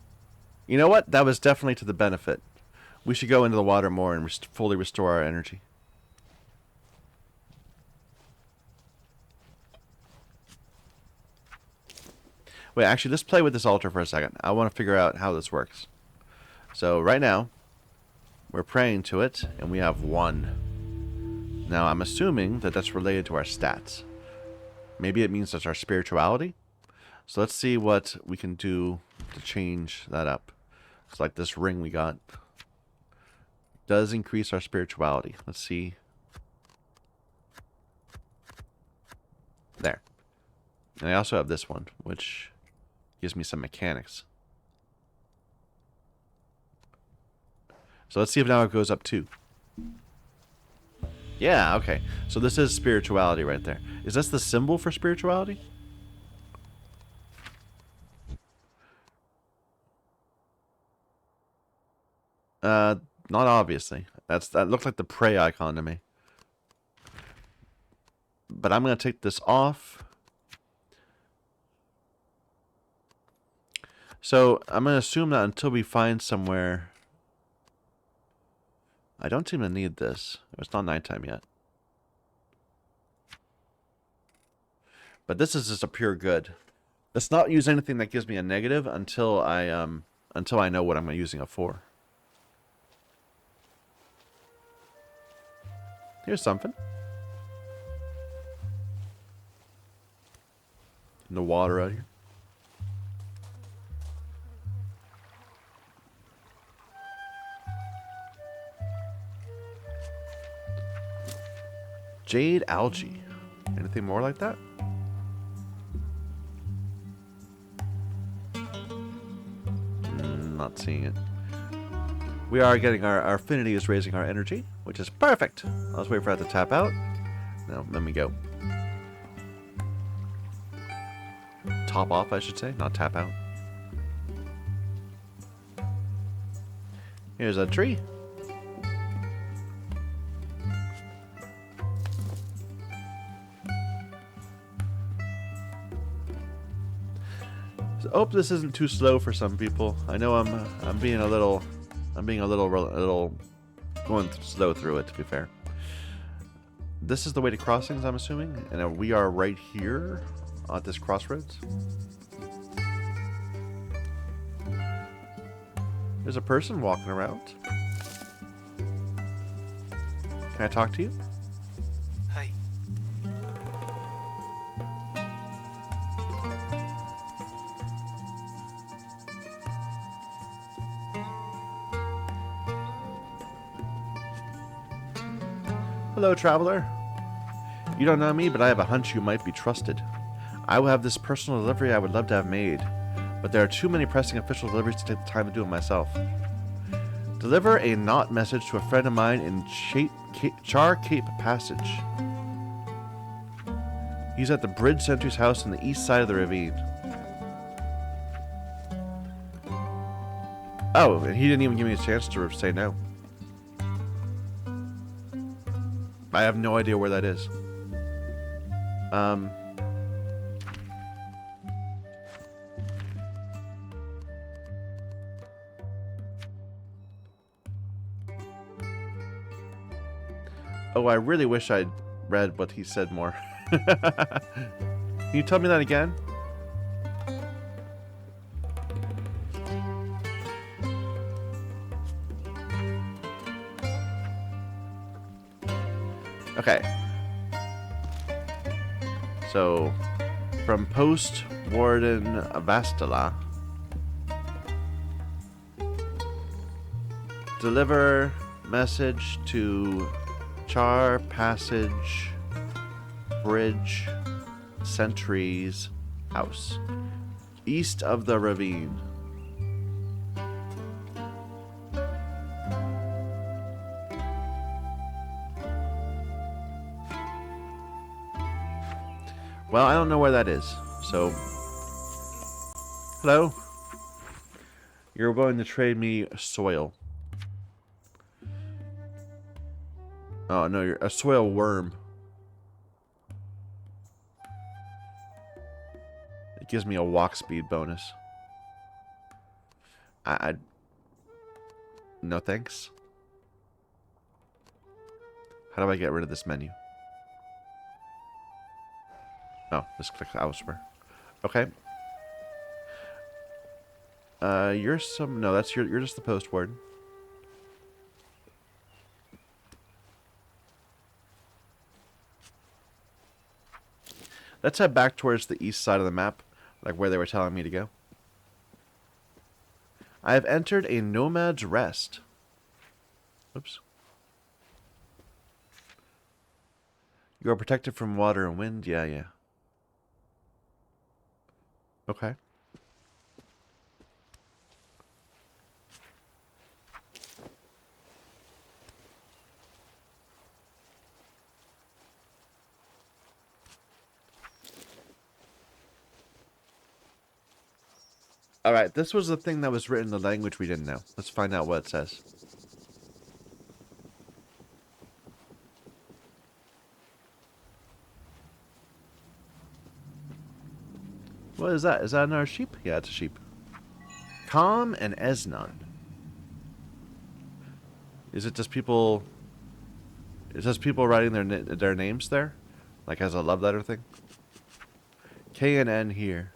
You know what? That was definitely to the benefit. We should go into the water more and fully restore our energy. Wait, actually, let's play with this altar for a second. I want to figure out how this works. So right now, we're praying to it, and we have 1. Now, I'm assuming that that's related to our stats. Maybe it means that's our spirituality. So let's see what we can do to change that up. It's like this ring we got does increase our spirituality. Let's see. There. And I also have this one, which gives me some mechanics. So let's see if now it goes up too. Yeah, okay. So this is spirituality right there. Is this the symbol for spirituality? Not obviously. That looked like the pray icon to me. But I'm going to take this off. So I'm going to assume that until we find somewhere... I don't seem to need this. It's not nighttime yet. But this is just a pure good. Let's not use anything that gives me a negative until I know what I'm using it for. Here's something. In the water out here. Jade algae. Anything more like that? Not seeing it. We are getting our affinity is raising our energy, which is perfect. Let's wait for that to tap out. No, let me go. Top off, I should say, not tap out. Here's a tree. So, hope this isn't too slow for some people. I know I'm being a little going slow through it, to be fair. This is the way to crossings, I'm assuming, and we are right here at this crossroads. There's a person walking around. Can I talk to you? Hey. Hello, traveler. You don't know me, but I have a hunch you might be trusted. I will have this personal delivery I would love to have made, but there are too many pressing official deliveries to take the time to do it myself. Deliver a not message to a friend of mine in Char Cape Passage. He's at the Bridge Sentry's house on the east side of the ravine. Oh, and he didn't even give me a chance to say no. I have no idea where that is. Oh, I really wish I'd read what he said more. Can you tell me that again? Okay. So, from Post Warden Avastala, deliver message to Char Passage Bridge Sentry's house, east of the ravine. Well, I don't know where that is, so... Hello? You're willing to trade me soil. Oh, no, you're a soil worm. It gives me a walk speed bonus. No thanks. How do I get rid of this menu? Oh, just click elsewhere. Okay. You're some... No, that's you're just the post warden. Let's head back towards the east side of the map, like where they were telling me to go. I have entered a nomad's rest. Oops. You are protected from water and wind? Yeah. Okay. Alright, this was the thing that was written in the language we didn't know. Let's find out what it says. What is that? Is that another sheep? Yeah, it's a sheep. Calm and Esnon. Is it just people... Is just people writing their names there? Like as a love letter thing? K and N here.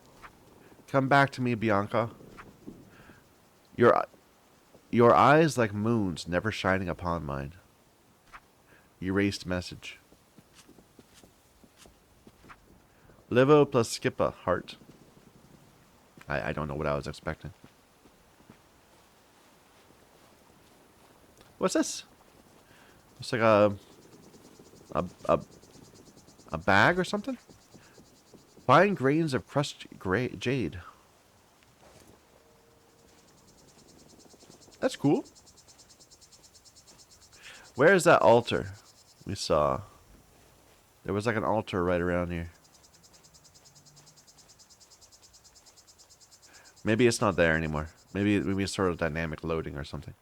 Come back to me, Bianca. Your eyes like moons, never shining upon mine. Erased message. Livo plus Skippa, heart. I don't know what I was expecting. What's this? It's like a bag or something? Fine grains of crushed jade. That's cool. Where is that altar we saw? There was like an altar right around here. Maybe it's not there anymore. Maybe it's sort of dynamic loading or something.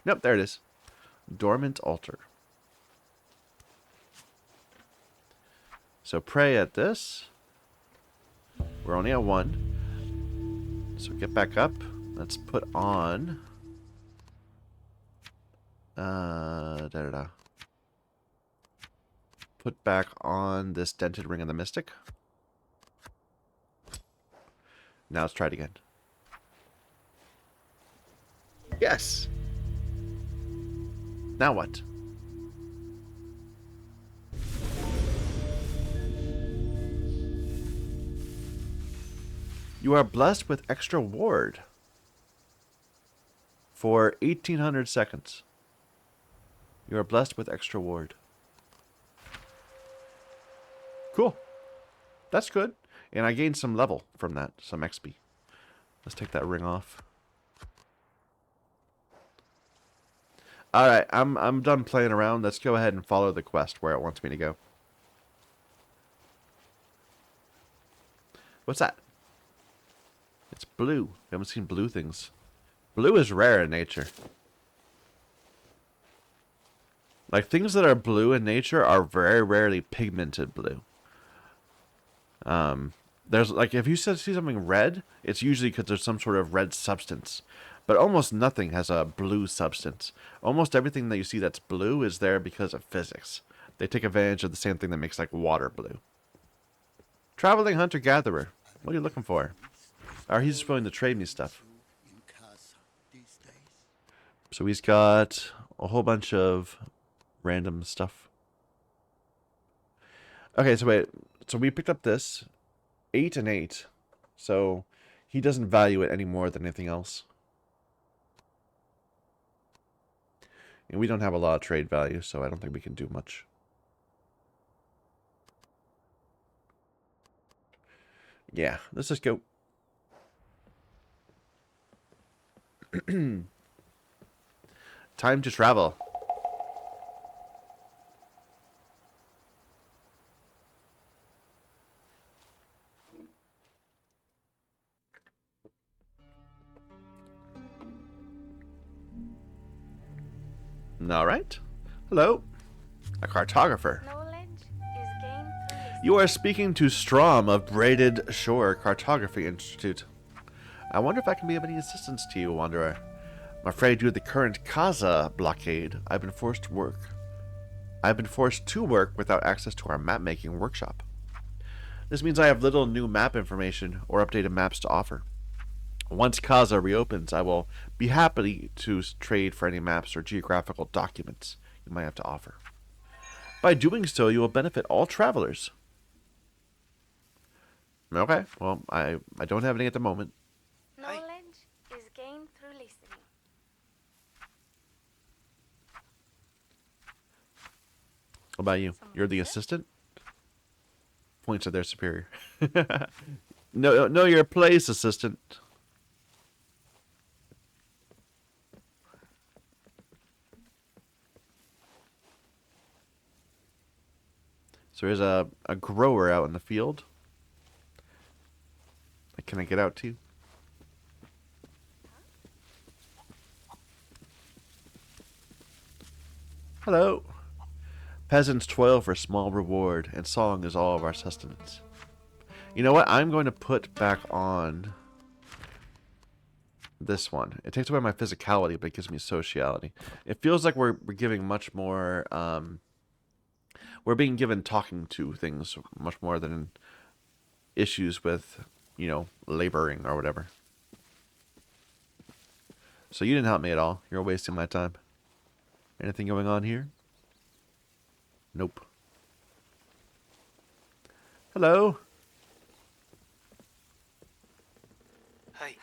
Nope, there it is. Dormant altar. So pray at this. We're only at 1. So get back up. Let's put on... Put back on this dented ring of the mystic. Now let's try it again. Yes! Now what? You are blessed with extra ward for 1800 seconds. You are blessed with extra ward. Cool. That's good. And I gained some level from that, some XP. Let's take that ring off. Alright, I'm done playing around. Let's go ahead and follow the quest where it wants me to go. What's that? It's blue. We haven't seen blue things. Blue is rare in nature. Like, things that are blue in nature are very rarely pigmented blue. There's, like, if you see something red, it's usually because there's some sort of red substance. But almost nothing has a blue substance. Almost everything that you see that's blue is there because of physics. They take advantage of the same thing that makes, like, water blue. Traveling hunter-gatherer. What are you looking for? Or he's just willing to trade me stuff. So he's got a whole bunch of random stuff. Okay, so wait. So we picked up this. 8 and 8. So he doesn't value it any more than anything else. And we don't have a lot of trade value, so I don't think we can do much. Yeah, let's just go. Time to travel. All right. Hello. A cartographer. Knowledge is gained through listening. You are speaking to Strom of Braided Shore Cartography Institute. I wonder if I can be of any assistance to you, Wanderer. I'm afraid due to the current Kaza blockade, I've been forced to work without access to our map-making workshop. This means I have little new map information or updated maps to offer. Once Kaza reopens, I will be happy to trade for any maps or geographical documents you might have to offer. By doing so, you will benefit all travelers. Okay, well, I don't have any at the moment. Knowledge is gained through listening. What about you? Someone You're the else? assistant? Points at their superior. No, you're a place assistant. So there's a grower out in the field. Can I get out to you? Hello. Peasants toil for small reward, and song is all of our sustenance. You know what? I'm going to put back on this one. It takes away my physicality, but it gives me sociality. It feels like we're giving much more... we're being given talking to things much more than issues with, you know, laboring or whatever. So you didn't help me at all. You're wasting my time. Anything going on here? Nope. Hello. Hey,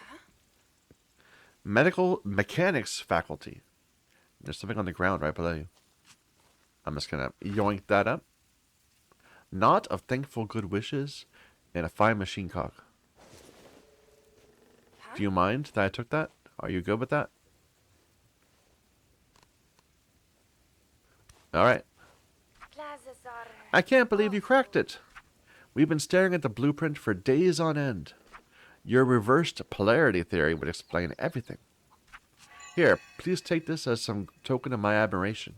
Medical mechanics faculty. There's something on the ground right below you. I'm just gonna yoink that up. Knot of thankful good wishes and a fine machine cock. Do you mind that I took that? Are you good with that? Alright. Plazas are I can't believe you cracked it. We've been staring at the blueprint for days on end. Your reversed polarity theory would explain everything. Here, please take this as some token of my admiration.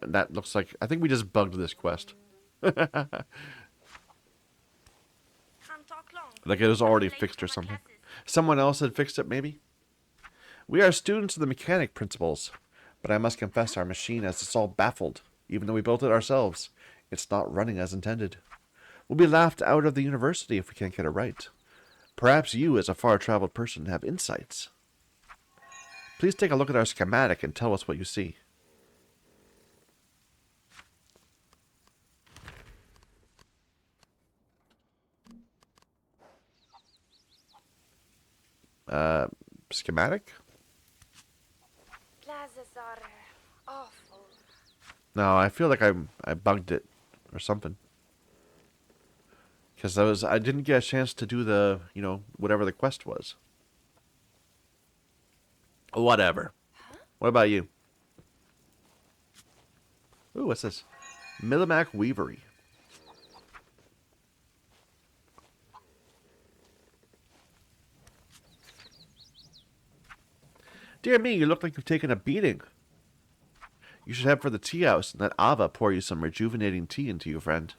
And that looks like... I think we just bugged this quest. can't talk long. Like it was already Late fixed for or my something. classes. Someone else had fixed it, maybe? We are students of the mechanic principles, but I must confess our machine has us all baffled, even though we built it ourselves. It's not running as intended. We'll be laughed out of the university if we can't get it right. Perhaps you, as a far-traveled person, have insights. Please take a look at our schematic and tell us what you see. Schematic? Plazas are awful. No, I feel like I bugged it or something. Because I didn't get a chance to do the, you know, whatever the quest was. Whatever. What about you? Ooh, what's this? Millimac Weavery. Dear me, you look like you've taken a beating. You should head for the tea house and let Ava pour you some rejuvenating tea into you, friend.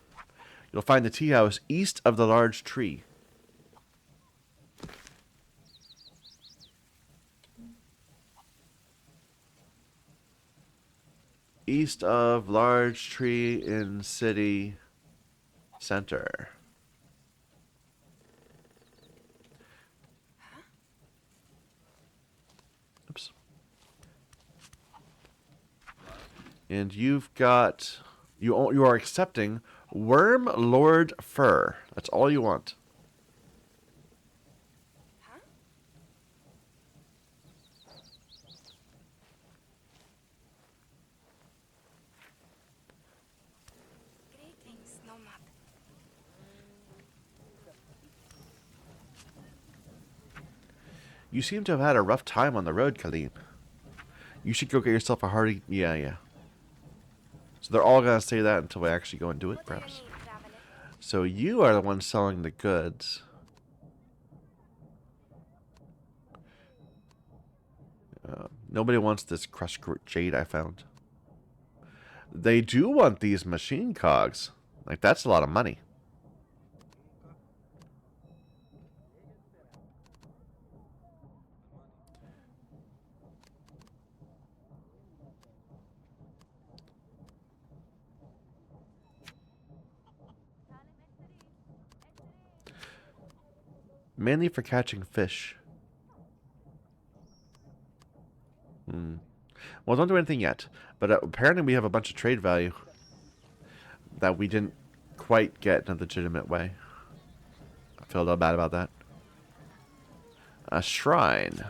You'll find the tea house east of the large tree. East of large tree in city center. Oops. And you've got... You are accepting Worm Lord Fur. That's all you want. Greetings, Nomad. You seem to have had a rough time on the road, Khalid. You should go get yourself a hearty... Yeah. So they're all going to say that until we actually go and do it, What do you perhaps. need, traveler? So you are the one selling the goods. Nobody wants this crushed jade I found. They do want these machine cogs. Like, that's a lot of money. Mainly for catching fish. Well, don't do anything yet. But apparently we have a bunch of trade value that we didn't quite get in a legitimate way. I feel a little bad about that. A shrine.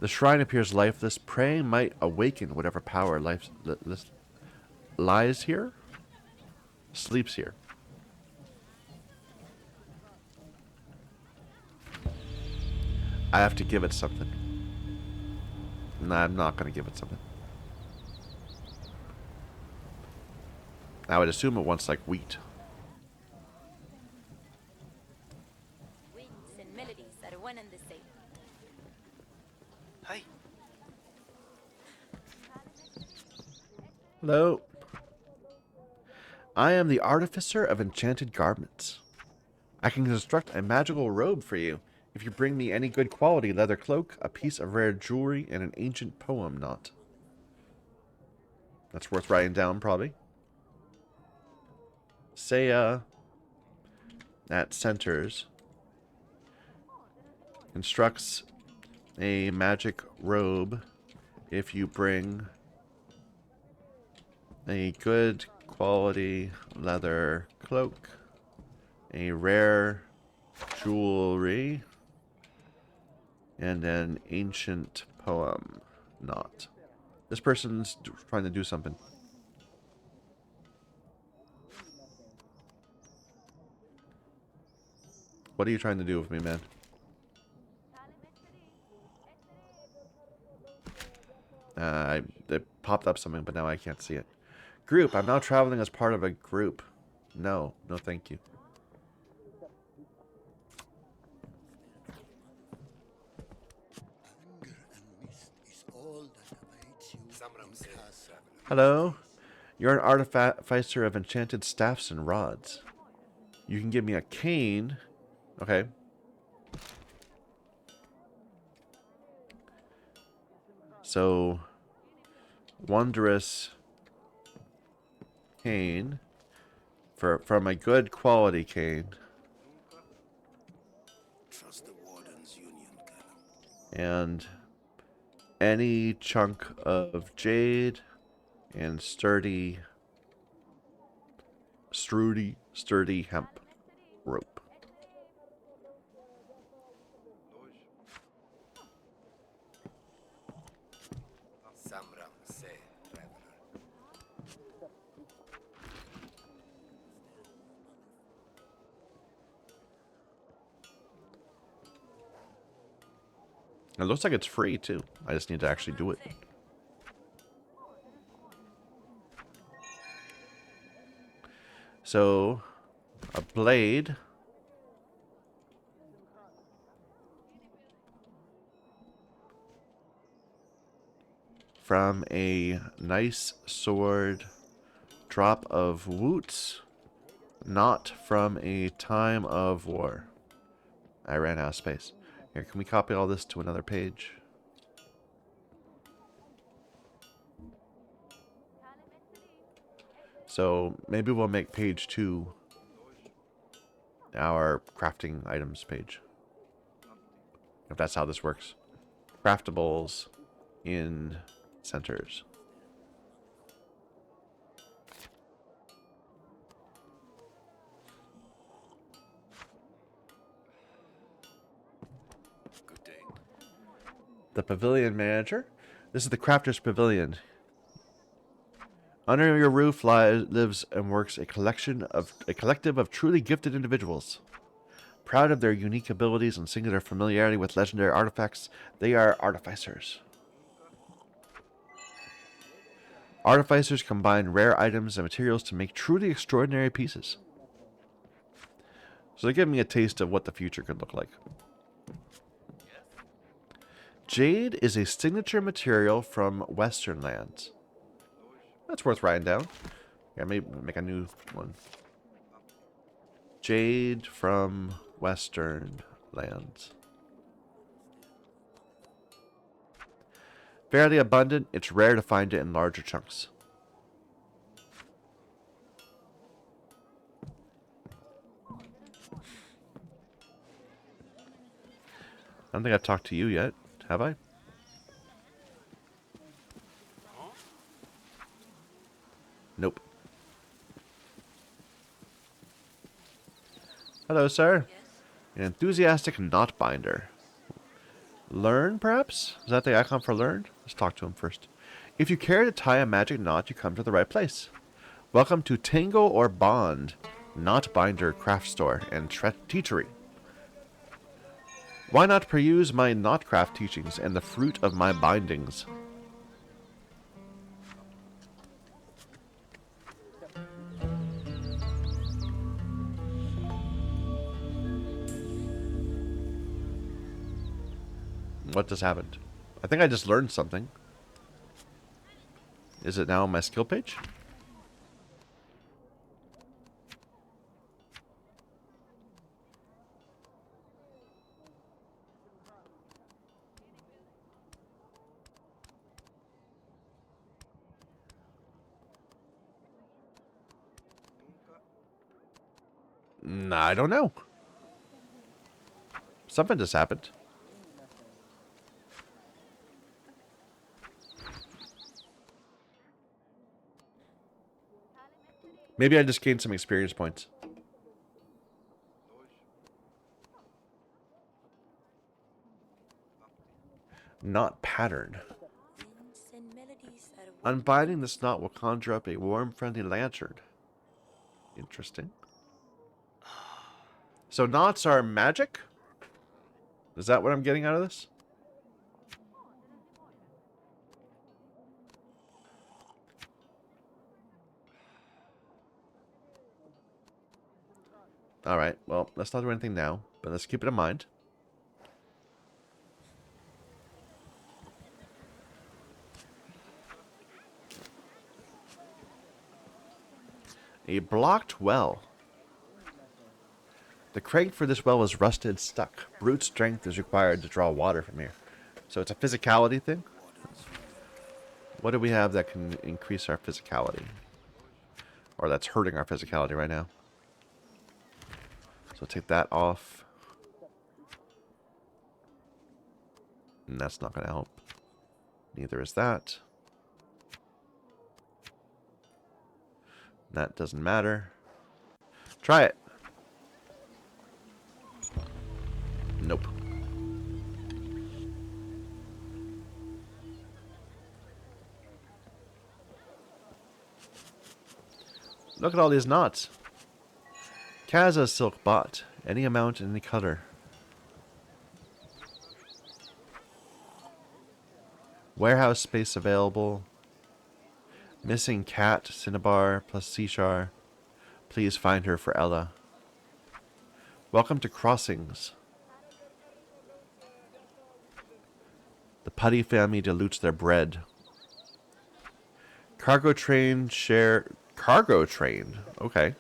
The shrine appears lifeless. Praying might awaken whatever power lies here. Sleeps here. I have to give it something. Nah, I'm not going to give it something. I would assume it wants, like, wheat. Winds and melodies are one and the same. Hi. Hello. I am the artificer of enchanted garments. I can construct a magical robe for you if you bring me any good quality leather cloak, a piece of rare jewelry, and an ancient poem knot. That's worth writing down, probably. Saya at centers constructs a magic robe if you bring a good quality leather cloak, a rare jewelry, and an ancient poem knot. This person's trying to do something. What are you trying to do with me, man? It popped up something, but now I can't see it. Group. I'm now traveling as part of a group. No, thank you. Hello. You're an artificer of enchanted staffs and rods. You can give me a cane. Okay. So, wondrous cane from a good quality cane. Trust the Warden's Union, Colonel. And any chunk of jade and sturdy hemp rope. Samram se, traveler. It looks like it's free too. I just need to actually do it. So, a blade. from a nice sword. Drop of woots. Not from a time of war. I ran out of space. Here, can we copy all this to another page? So maybe we'll make page 2 our crafting items page. If that's how this works. Craftables in centers. Good day. The pavilion manager. This is the crafter's pavilion. Under your roof lives and works a collective of truly gifted individuals. Proud of their unique abilities and singular familiarity with legendary artifacts, they are artificers. Artificers combine rare items and materials to make truly extraordinary pieces. So they give me a taste of what the future could look like. Jade is a signature material from Western lands. That's worth writing down. Yeah, maybe make a new one. Jade from Western lands. Fairly abundant, it's rare to find it in larger chunks. I don't think I've talked to you yet, have I? Nope. Hello, sir. An enthusiastic knot binder. Learn, perhaps? Is that the icon for learn? Let's talk to him first. If you care to tie a magic knot, you come to the right place. Welcome to Tango or Bond, Knot Binder Craft Store and Teachery. Why not peruse my knotcraft teachings and the fruit of my bindings? What just happened? I think I just learned something. Is it now on my skill page? Nah, I don't know. Something just happened. Maybe I just gained some experience points. Knot pattern. Unbinding this knot will conjure up a warm, friendly lantern. Interesting. So knots are magic? Is that what I'm getting out of this? Alright, well, let's not do anything now, but let's keep it in mind. A blocked well. The crank for this well is rusted stuck. Brute strength is required to draw water from here. So it's a physicality thing? What do we have that can increase our physicality? Or that's hurting our physicality right now? So take that off. And that's not going to help. Neither is that. That doesn't matter. Try it. Nope. Look at all these knots. Kaza silk bought. Any amount, any color. Warehouse space available. Missing cat, Cinnabar, plus Seashar. Please find her for Ella. Welcome to Crossings. The Putty family dilutes their bread. Cargo train share. Cargo train. Okay.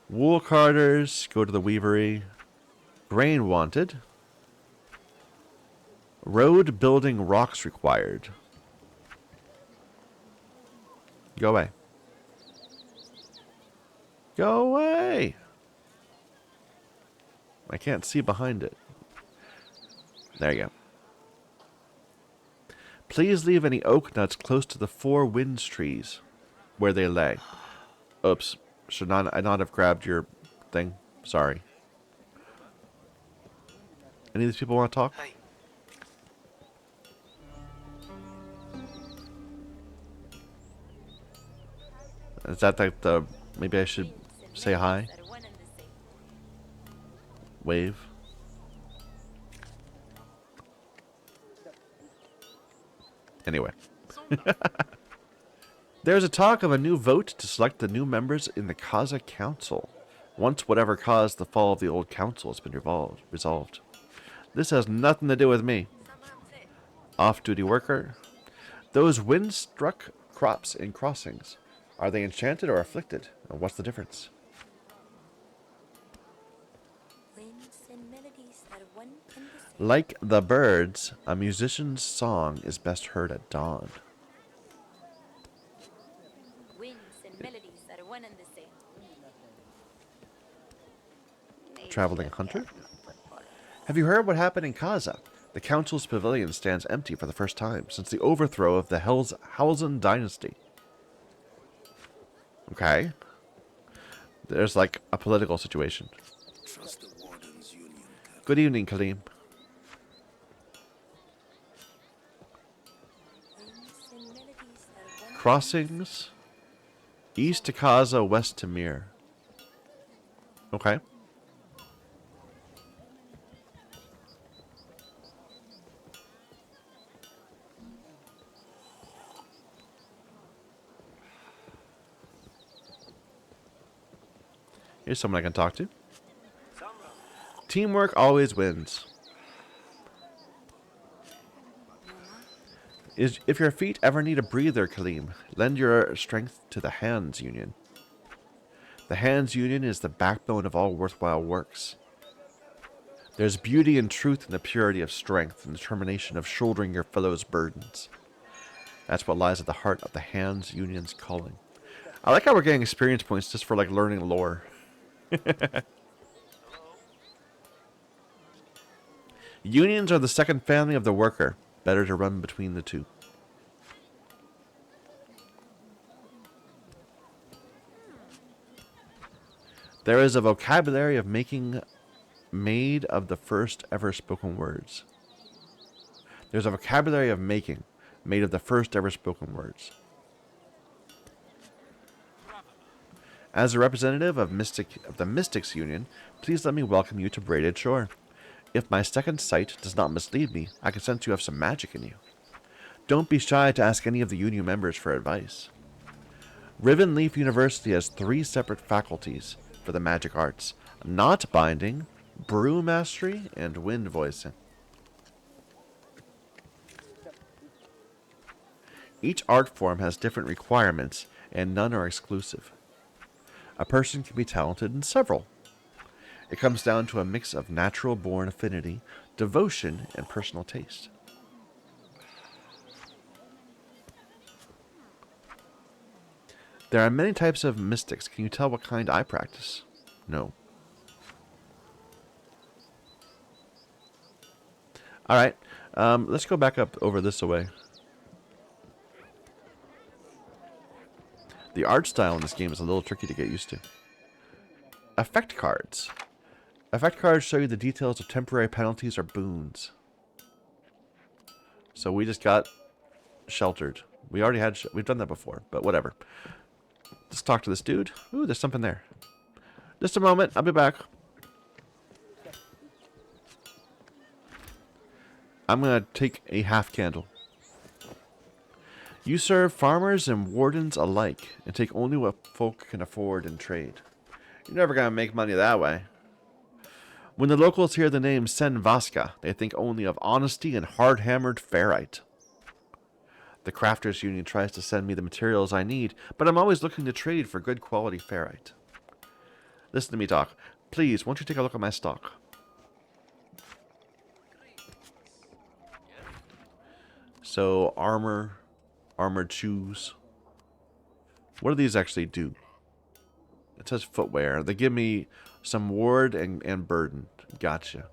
Wool carders. Go to the weavery. Grain wanted. Road building rocks required. Go away. Go away. I can't see behind it. There you go. Please leave any oak nuts close to the 4 winds trees where they lay. Oops. Should I not have grabbed your thing? Sorry. Any of these people want to talk? Hey. Is that like the... Maybe I should say hi? That are one and the same. Wave. Anyway. There's a talk of a new vote to select the new members in the Kaza Council. Once whatever caused the fall of the old council has been resolved. This has nothing to do with me. Off-duty worker. Those wind-struck crops in crossings. Are they enchanted or afflicted? And what's the difference? Winds and melodies that are one and the same. Like the birds, a musician's song is best heard at dawn. Winds and melodies that are one and the same. Traveling hunter? Have you heard what happened in Kaza? The council's pavilion stands empty for the first time since the overthrow of the Halzen dynasty. Okay. There's like a political situation. Trust the Warden's Union. Good evening, Kaleem. Winds and melodies that are one. Crossings. East to Kaza, west to Mir. Okay. Here's someone I can talk to. Teamwork always wins. If your feet ever need a breather, Kaleem, lend your strength to the Hands Union. The Hands Union is the backbone of all worthwhile works. There's beauty and truth in the purity of strength and determination of shouldering your fellows' burdens. That's what lies at the heart of the Hands Union's calling. I like how we're getting experience points just for like learning lore. Unions are the second family of the worker. Better to run between the two. There is a vocabulary of making made of the first ever spoken words. There's a vocabulary of making made of the first ever spoken words. As a representative of the Mystics Union, please let me welcome you to Braided Shore. If my second sight does not mislead me, I can sense you have some magic in you. Don't be shy to ask any of the Union members for advice. Rivenleaf University has 3 separate faculties for the magic arts: knot binding, brew mastery, and wind voicing. Each art form has different requirements, and none are exclusive. A person can be talented in several. It comes down to a mix of natural-born affinity, devotion, and personal taste. There are many types of mystics. Can you tell what kind I practice? No. Alright, let's go back up over this way. The art style in this game is a little tricky to get used to. Effect cards. Effect cards show you the details of temporary penalties or boons. So we just got sheltered. We already had... we've done that before, but whatever. Let's talk to this dude. Ooh, there's something there. Just a moment. I'll be back. I'm going to take a half candle. You serve farmers and wardens alike, and take only what folk can afford and trade. You're never going to make money that way. When the locals hear the name Sen Vasca, they think only of honesty and hard-hammered ferrite. The Crafters Union tries to send me the materials I need, but I'm always looking to trade for good quality ferrite. Listen to me, Doc. Please, won't you take a look at my stock? So, armor, armored shoes. What do these actually do? It says footwear. They give me some ward and burden. Gotcha.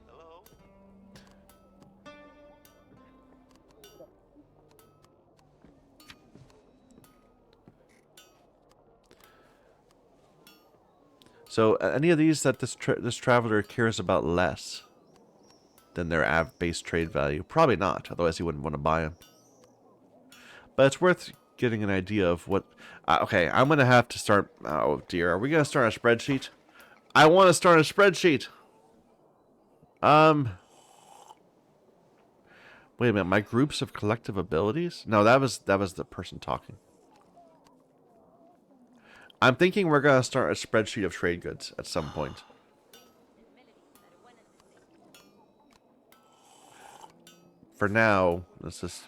Hello? So, any of these that this traveler cares about less than their base trade value? Probably not, otherwise he wouldn't want to buy them. But it's worth getting an idea of what... okay, I'm going to have to start... Oh, dear. Are we going to start a spreadsheet? I want to start a spreadsheet! Wait a minute, my groups of collective abilities? No, that was the person talking. I'm thinking we're going to start a spreadsheet of trade goods at some point. For now, let's just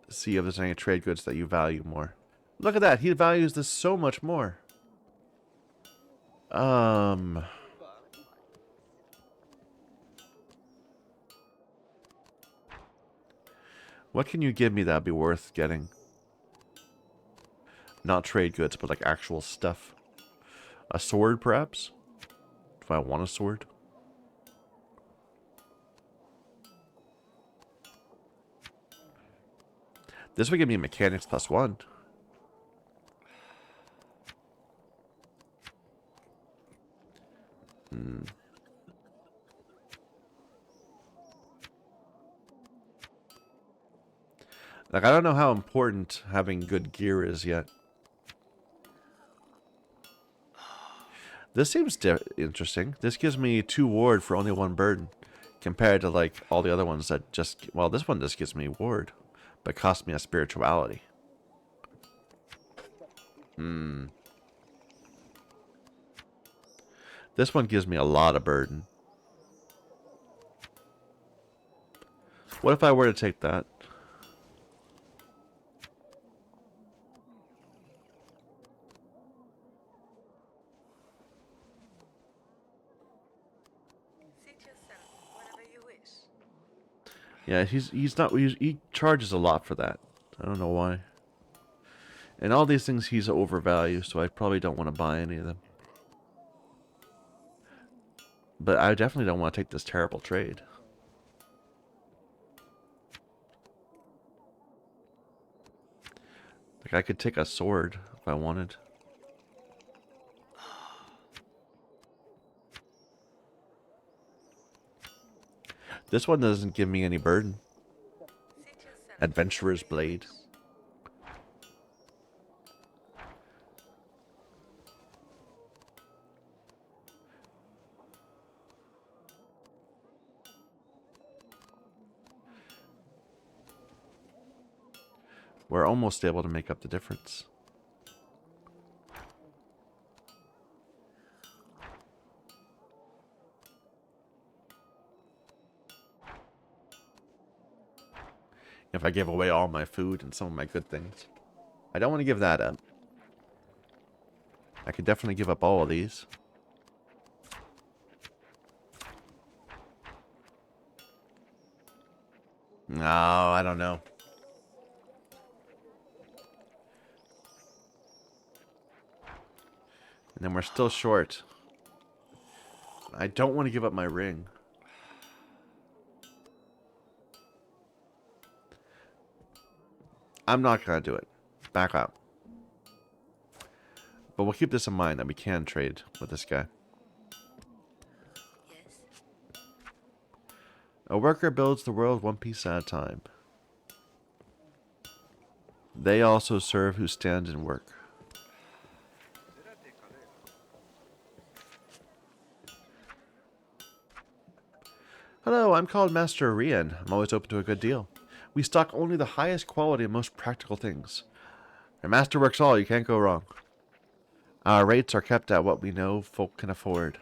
see if there's any trade goods that you value more. Look at that, he values this so much more. What can you give me that'd be worth getting? Not trade goods, but like actual stuff. A sword, perhaps? If I want a sword. This would give me mechanics +1. Like, I don't know how important having good gear is yet. This seems interesting. This gives me 2 ward for only 1 burden. Compared to, like, all the other ones that just... Well, this one just gives me ward. But costs me a spirituality. This one gives me a lot of burden. What if I were to take that? Seat yourself whenever you wish. Yeah, he charges a lot for that. I don't know why. And all these things he's overvalued, so I probably don't want to buy any of them. But I definitely don't want to take this terrible trade. Like, I could take a sword if I wanted. This one doesn't give me any burden. Seat yourself. Adventurer's Blade. We're almost able to make up the difference. If I give away all my food and some of my good things. I don't want to give that up. I could definitely give up all of these. No, I don't know. And then we're still short. I don't want to give up my ring. I'm not going to do it. Back up. But we'll keep this in mind that we can trade with this guy. Yes. A worker builds the world one piece at a time. They also serve who stand and work. Hello, I'm called Master Rian. I'm always open to a good deal. We stock only the highest quality and most practical things. Our master works all, you can't go wrong. Our rates are kept at what we know folk can afford.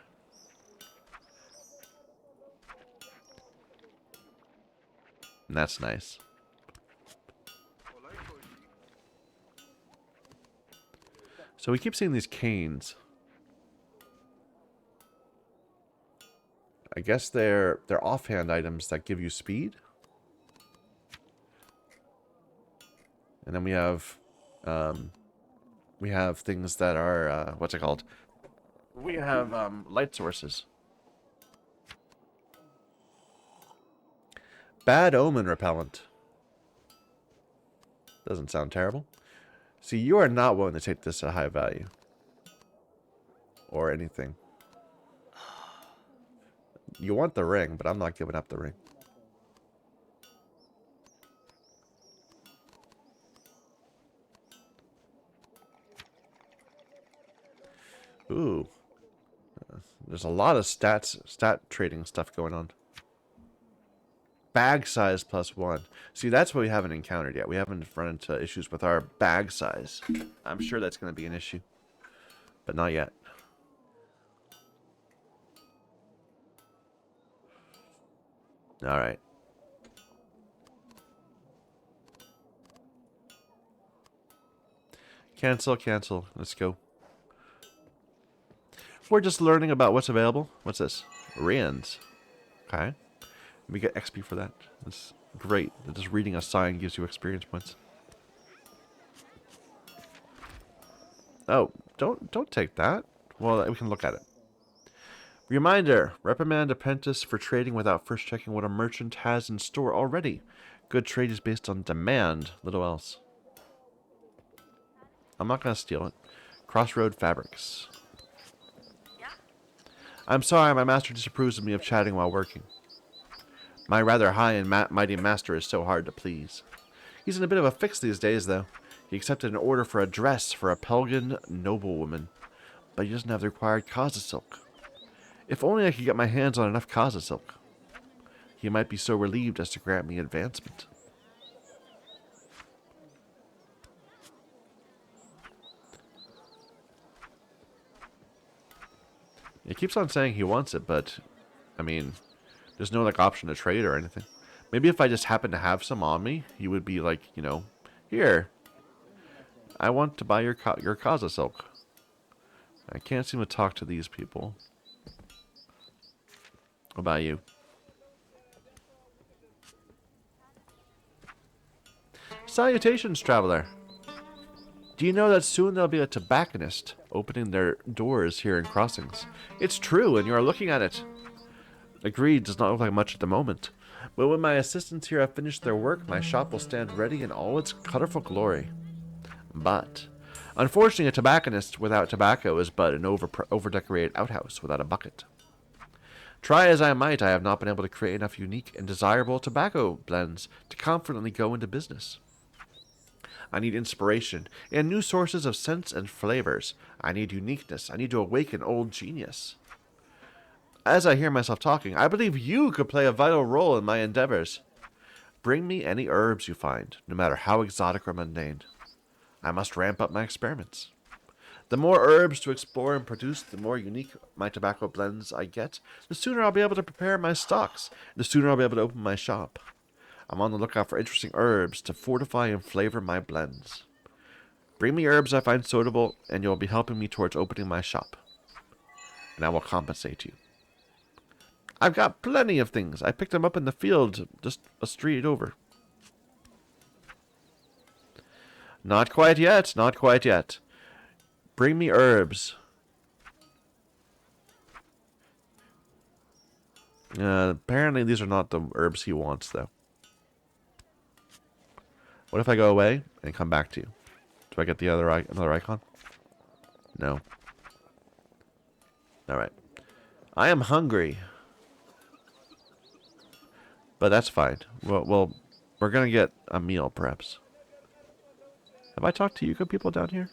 And that's nice. So we keep seeing these canes. I guess they're offhand items that give you speed. And then we have things that are what's it called? We have light sources. Bad omen repellent. Doesn't sound terrible. See, you are not willing to take this at high value. Or anything. You want the ring, but I'm not giving up the ring. Ooh. There's a lot of stat trading stuff going on. Bag size +1. See, that's what we haven't encountered yet. We haven't run into issues with our bag size. I'm sure that's going to be an issue. But not yet. Alright. Cancel, cancel. Let's go. We're just learning about what's available. What's this? Rands. Okay. We get XP for that. That's great. Just reading a sign gives you experience points. Oh, don't take that. Well, we can look at it. Reminder, reprimand apprentice for trading without first checking what a merchant has in store already. Good trade is based on demand, little else. I'm not going to steal it. Crossroad fabrics. I'm sorry, my master disapproves of me of chatting while working. My rather high and mighty master is so hard to please. He's in a bit of a fix these days, though. He accepted an order for a dress for a Pelgan noblewoman, but he doesn't have the required Kaza silk. If only I could get my hands on enough Kaza silk. He might be so relieved as to grant me advancement. He keeps on saying he wants it, but, I mean, there's no, like, option to trade or anything. Maybe if I just happen to have some on me, he would be like, you know, here, I want to buy your Kaza silk. I can't seem to talk to these people. What about you? Salutations, traveler. Do you know that soon there'll be a tobacconist opening their doors here in Crossings? It's true, and you are looking at it. Agreed, does not look like much at the moment. But when my assistants here have finished their work, my shop will stand ready in all its colorful glory. But, unfortunately, a tobacconist without tobacco is but an over-decorated outhouse without a bucket. Try as I might, I have not been able to create enough unique and desirable tobacco blends to confidently go into business. I need inspiration and new sources of scents and flavors. I need uniqueness. I need to awaken old genius. As I hear myself talking, I believe you could play a vital role in my endeavors. Bring me any herbs you find, no matter how exotic or mundane. I must ramp up my experiments. The more herbs to explore and produce, the more unique my tobacco blends I get, the sooner I'll be able to prepare my stocks, the sooner I'll be able to open my shop. I'm on the lookout for interesting herbs to fortify and flavor my blends. Bring me herbs I find suitable, and you'll be helping me towards opening my shop. And I will compensate you. I've got plenty of things. I picked them up in the field just a street over. Not quite yet, not quite yet. Bring me herbs. Apparently these are not the herbs he wants, though. What if I go away and come back to you? Do I get the another icon? No. Alright. I am hungry. But that's fine. Well, we're going to get a meal, perhaps. Have I talked to you good people down here?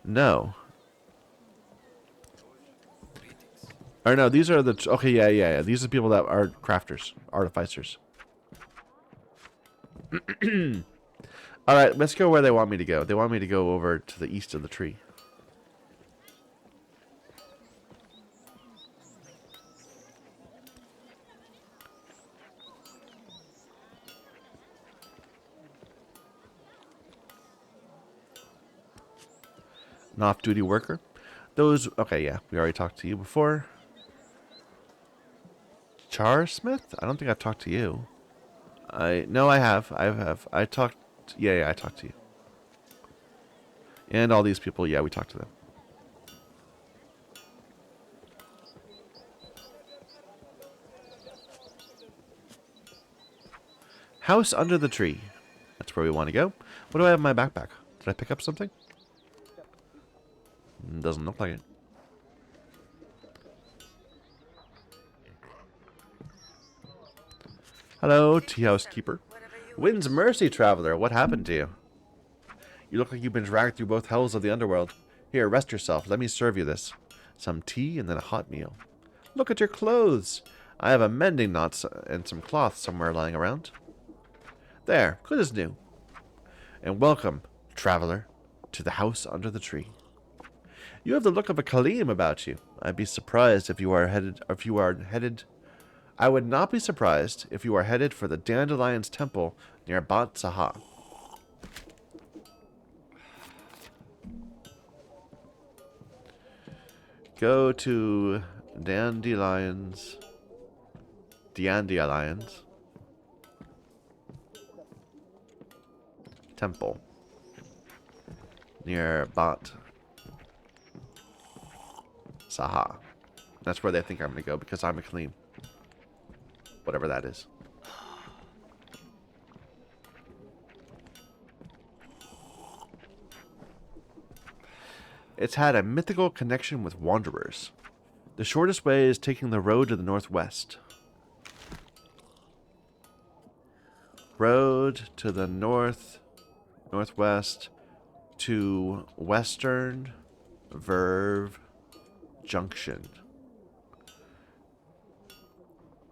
No. Or no, these are the... Okay, yeah. These are people that are crafters. Artificers. Alright, let's go where they want me to go. They want me to go over to the east of the tree. An off-duty worker. Those... Okay, yeah. We already talked to you before. Char Smith? I don't think I've talked to you. No, I have. I have. I talked... Yeah, I talked to you. And all these people, yeah, we talked to them. House under the tree. That's where we want to go. What do I have in my backpack? Did I pick up something? Doesn't look like it. Hello, tea house keeper. Wind's Mercy, traveler. What happened to you? You look like you've been dragged through both hells of the underworld. Here, rest yourself. Let me serve you this. Some tea and then a hot meal. Look at your clothes. I have a mending knot and some cloth somewhere lying around. There, good as new. And welcome, traveler, to the house under the tree. You have the look of a Kaleem about you. I'd be surprised if you are headed. I would not be surprised if you are headed for the Dandelion's Temple near Bat Saha. Go to Dandelion's Temple near Bat Saha. That's where they think I'm going to go because I'm a Kaleem. Whatever that is. It's had a mythical connection with wanderers. The shortest way is taking the road to the northwest. Road to the northwest to Western Verve Junction.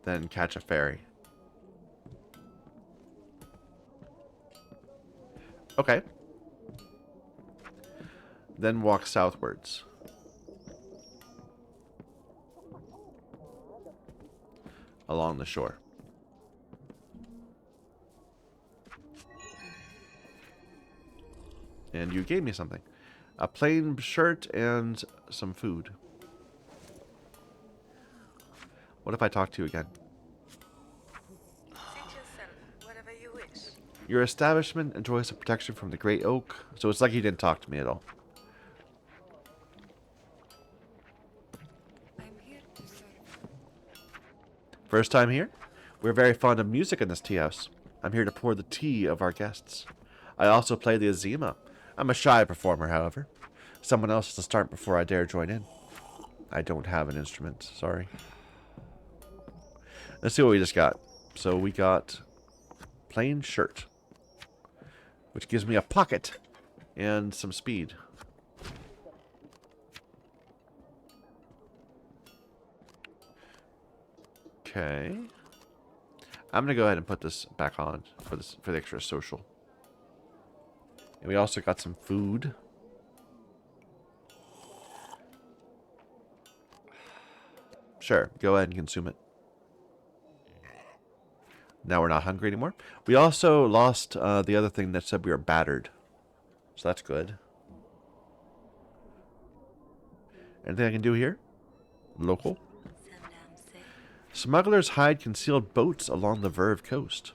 Then catch a ferry. Okay. Then walk southwards. Along the shore. And you gave me something. A plain shirt and some food. What if I talk to you again? Seat yourself, whatever you wish. Your establishment enjoys the protection from the Great Oak. So it's like you didn't talk to me at all. I'm here to serve. First time here? We're very fond of music in this tea house. I'm here to pour the tea of our guests. I also play the azima. I'm a shy performer, however. Someone else has to start before I dare join in. I don't have an instrument, sorry. Let's see what we just got. So we got plain shirt, which gives me a pocket and some speed. Okay. I'm gonna go ahead and put this back on for the extra social. And we also got some food. Sure, go ahead and consume it. Now we're not hungry anymore. We also lost the other thing that said we were battered. So that's good. Anything I can do here? Local? Smugglers hide concealed boats along the Verve coast.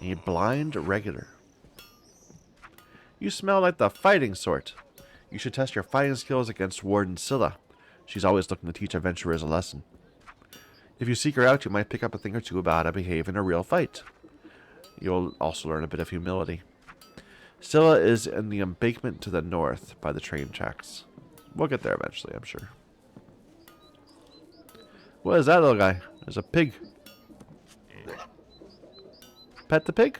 A blind regular. You smell like the fighting sort. You should test your fighting skills against Warden Scylla. She's always looking to teach adventurers a lesson. If you seek her out, you might pick up a thing or two about how to behave in a real fight. You'll also learn a bit of humility. Scylla is in the embankment to the north by the train tracks. We'll get there eventually, I'm sure. What is that little guy? There's a pig. Pet the pig?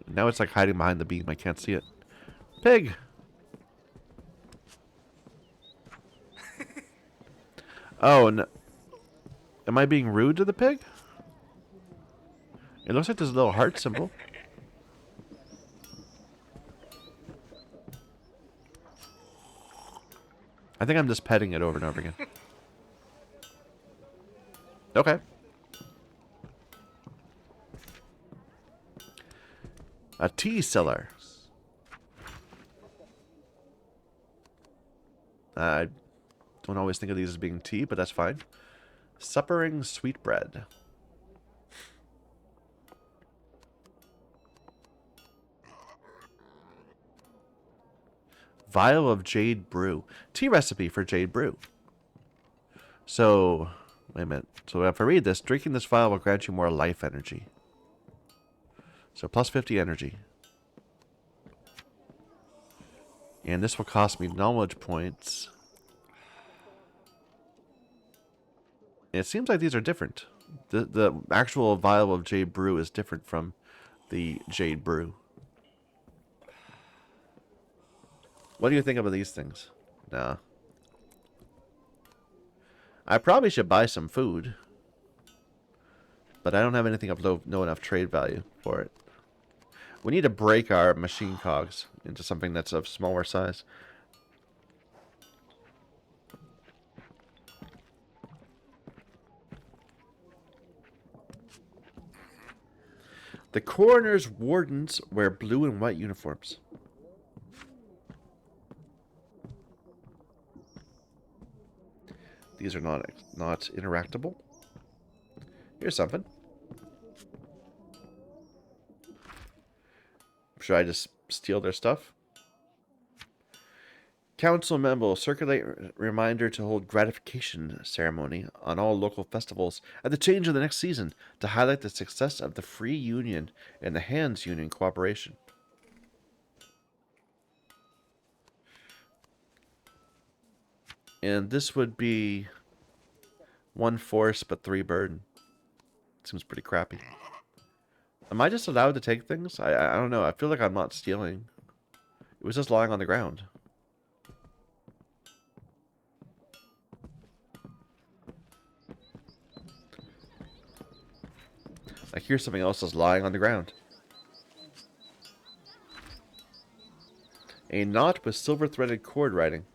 Now it's like hiding behind the beam. I can't see it. Pig! Oh, and am I being rude to the pig? It looks like there's a little heart symbol. I think I'm just petting it over and over again. Okay. A tea cellar. I don't always think of these as being tea, but that's fine. Suppering sweetbread. Vial of jade brew. Tea recipe for jade brew. So, wait a minute. So if I read this, drinking this vial will grant you more life energy. So plus 50 energy. And this will cost me knowledge points. It seems like these are different. The actual vial of jade brew is different from the jade brew. What do you think about these things? Nah. I probably should buy some food. But I don't have anything of low enough trade value for it. We need to break our machine cogs into something that's of smaller size. The coroner's wardens wear blue and white uniforms. These are not interactable. Here's something. Should I just steal their stuff? Council member will circulate reminder to hold gratification ceremony on all local festivals at the change of the next season to highlight the success of the Free Union and the Hands Union cooperation. And this would be 1 force but 3 burden. Seems pretty crappy. Am I just allowed to take things? I don't know. I feel like I'm not stealing. It was just lying on the ground. Like here's something else that's lying on the ground. A knot with silver-threaded cord writing.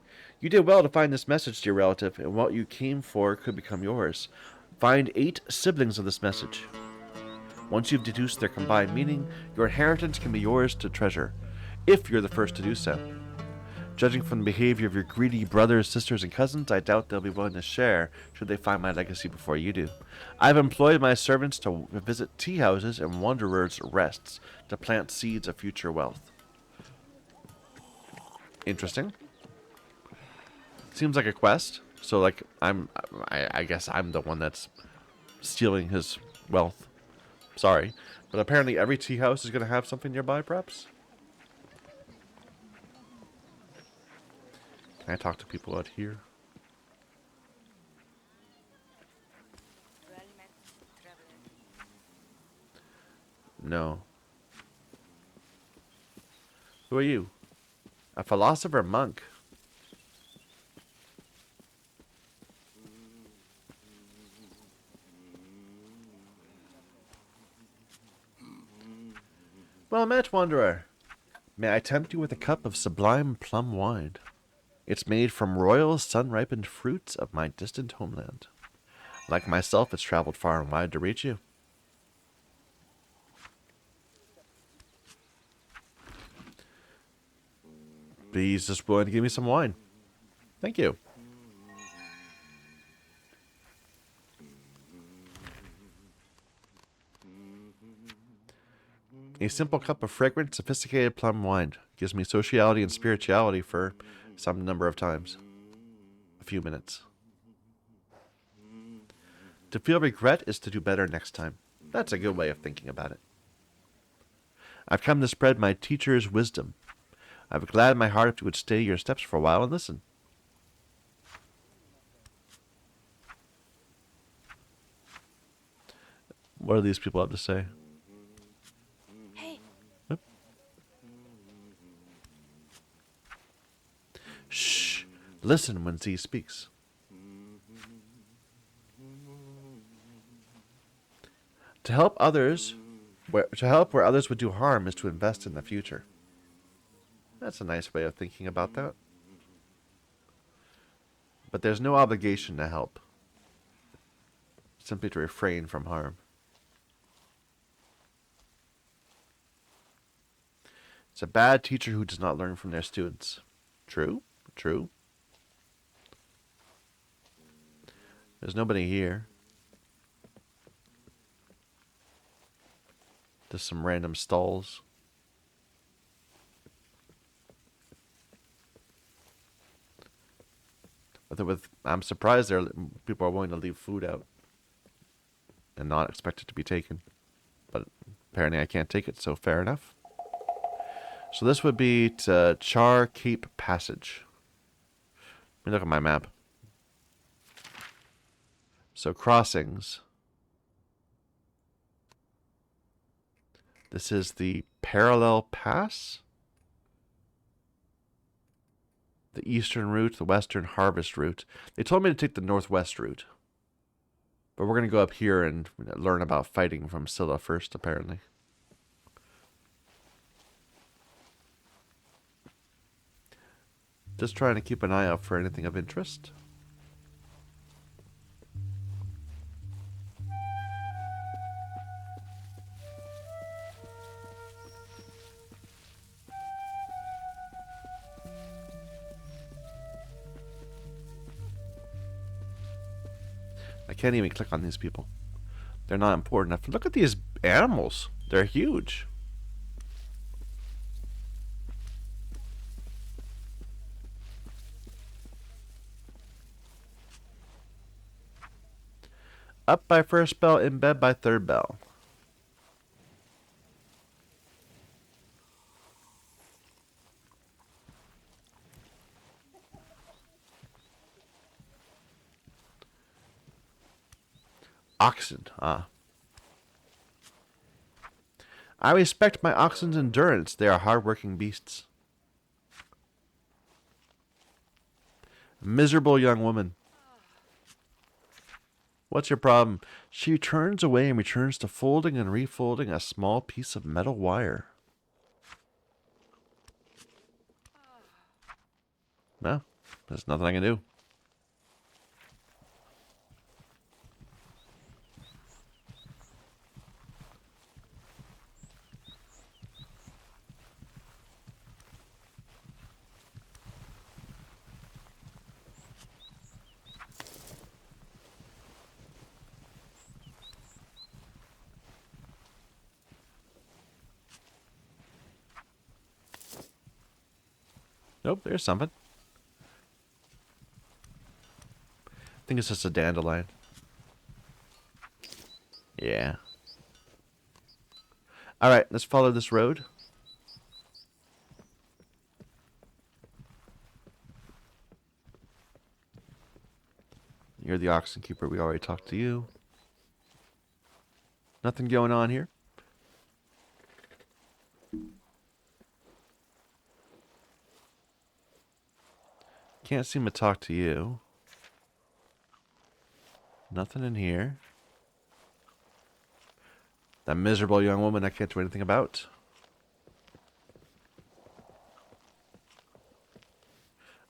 You did well to find this message, dear relative, and what you came for could become yours. Find 8 siblings of this message. Once you've deduced their combined meaning, your inheritance can be yours to treasure, if you're the first to do so. Judging from the behavior of your greedy brothers, sisters, and cousins, I doubt they'll be willing to share should they find my legacy before you do. I've employed my servants to visit tea houses and wanderers' rests to plant seeds of future wealth. Interesting. Seems like a quest. So, like, I guess I'm the one that's stealing his wealth. Sorry. But apparently every tea house is going to have something nearby, perhaps? Can I talk to people out here? No. Who are you? A philosopher monk. Well met, wanderer. May I tempt you with a cup of sublime plum wine? It's made from royal sun-ripened fruits of my distant homeland. Like myself, it's traveled far and wide to reach you. But he's just willing to give me some wine. Thank you. A simple cup of fragrant, sophisticated plum wine gives me sociality and spirituality for some number of times. A few minutes. To feel regret is to do better next time. That's a good way of thinking about it. I've come to spread my teacher's wisdom. I've glad in my heart if you would stay your steps for a while and listen. What do these people have to say? Hey. Yep. Shh. Listen when Z speaks. To help where others would do harm is to invest in the future. That's a nice way of thinking about that. But there's no obligation to help. Simply to refrain from harm. It's a bad teacher who does not learn from their students. True? True. There's nobody here. Just some random stalls. I'm surprised people are willing to leave food out and not expect it to be taken. But apparently I can't take it, so fair enough. So this would be to Char Cape Passage. Let me look at my map. So crossings. This is the Parallel Pass. The eastern route, the western harvest route. They told me to take the northwest route. But we're going to go up here and learn about fighting from Scylla first, apparently. Just trying to keep an eye out for anything of interest. I can't even click on these people. They're not important enough. Look at these animals. They're huge. Up by first bell, in bed by third bell. Oxen, ah. I respect my oxen's endurance. They are hard-working beasts. Miserable young woman. What's your problem? She turns away and returns to folding and refolding a small piece of metal wire. No, there's nothing I can do. Nope, there's something. I think it's just a dandelion. Yeah. Alright, let's follow this road. You're the oxen keeper. We already talked to you. Nothing going on here. Can't seem to talk to you. Nothing in here. That miserable young woman I can't do anything about.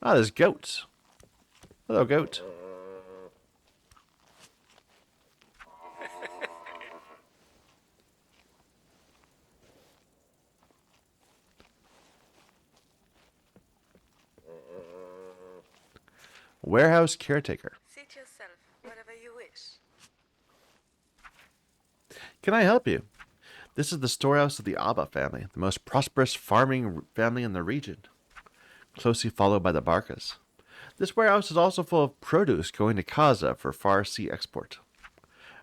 Ah, there's goats. Hello, goat. Warehouse caretaker. Seat yourself wherever you wish. Can I help you? This is the storehouse of the Abba family, the most prosperous farming family in the region, closely followed by the Barcas. This warehouse is also full of produce going to Kaza for far sea export.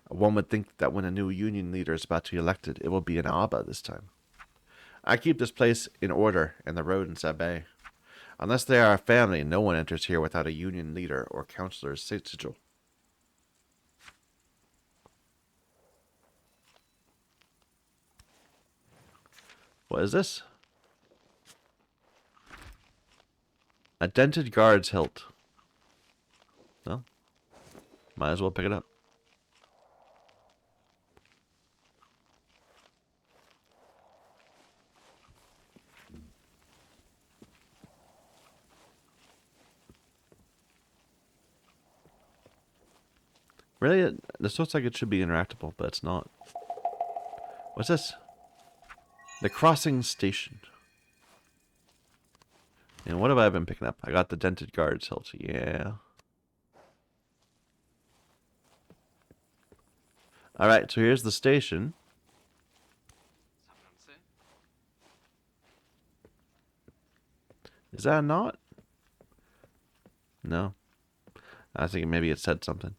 One would think that when a new union leader is about to be elected, it will be an Abba this time. I keep this place in order and the road in Sabay. Unless they are a family, no one enters here without a union leader or counselor's sigil. What is this? A dented guard's hilt. Well, might as well pick it up. Really? This looks like it should be interactable, but it's not. What's this? The crossing station. And what have I been picking up? I got the dented guard's hilt. Yeah. Alright, so here's the station. Is that a knot? No. I think maybe it said something.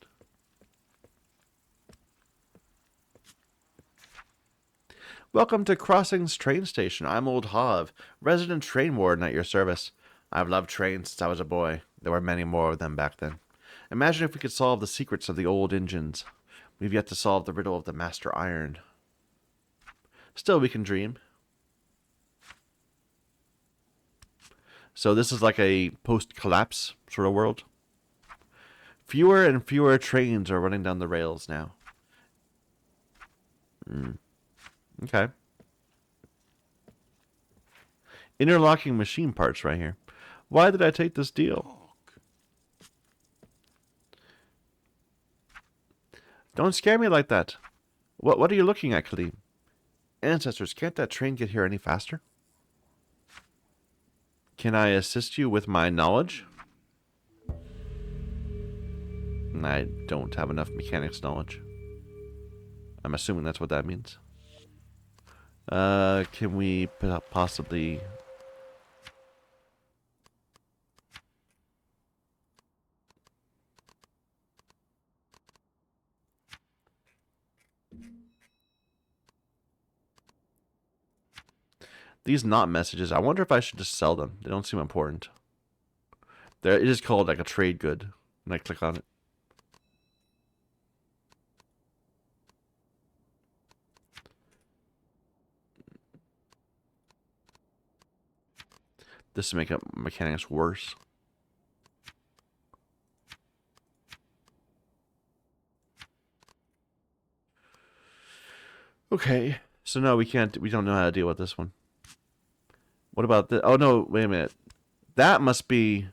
Welcome to Crossings train station. I'm Old Hav, resident train warden at your service. I've loved trains since I was a boy. There were many more of them back then. Imagine if we could solve the secrets of the old engines. We've yet to solve the riddle of the Master Iron. Still, we can dream. So this is like a post-collapse sort of world. Fewer and fewer trains are running down the rails now. Okay. Interlocking machine parts right here. Why did I take this deal? Don't scare me like that. What are you looking at, Khalid? Ancestors, can't that train get here any faster? Can I assist you with my knowledge? I don't have enough mechanics knowledge. I'm assuming that's what that means. Can we possibly... These not messages, I wonder if I should just sell them. They don't seem important. It is called like a trade good. And I click on it. This to make up mechanics worse. Okay, so no, we don't know how to deal with this one. What about this? Oh no, wait a minute. That must be...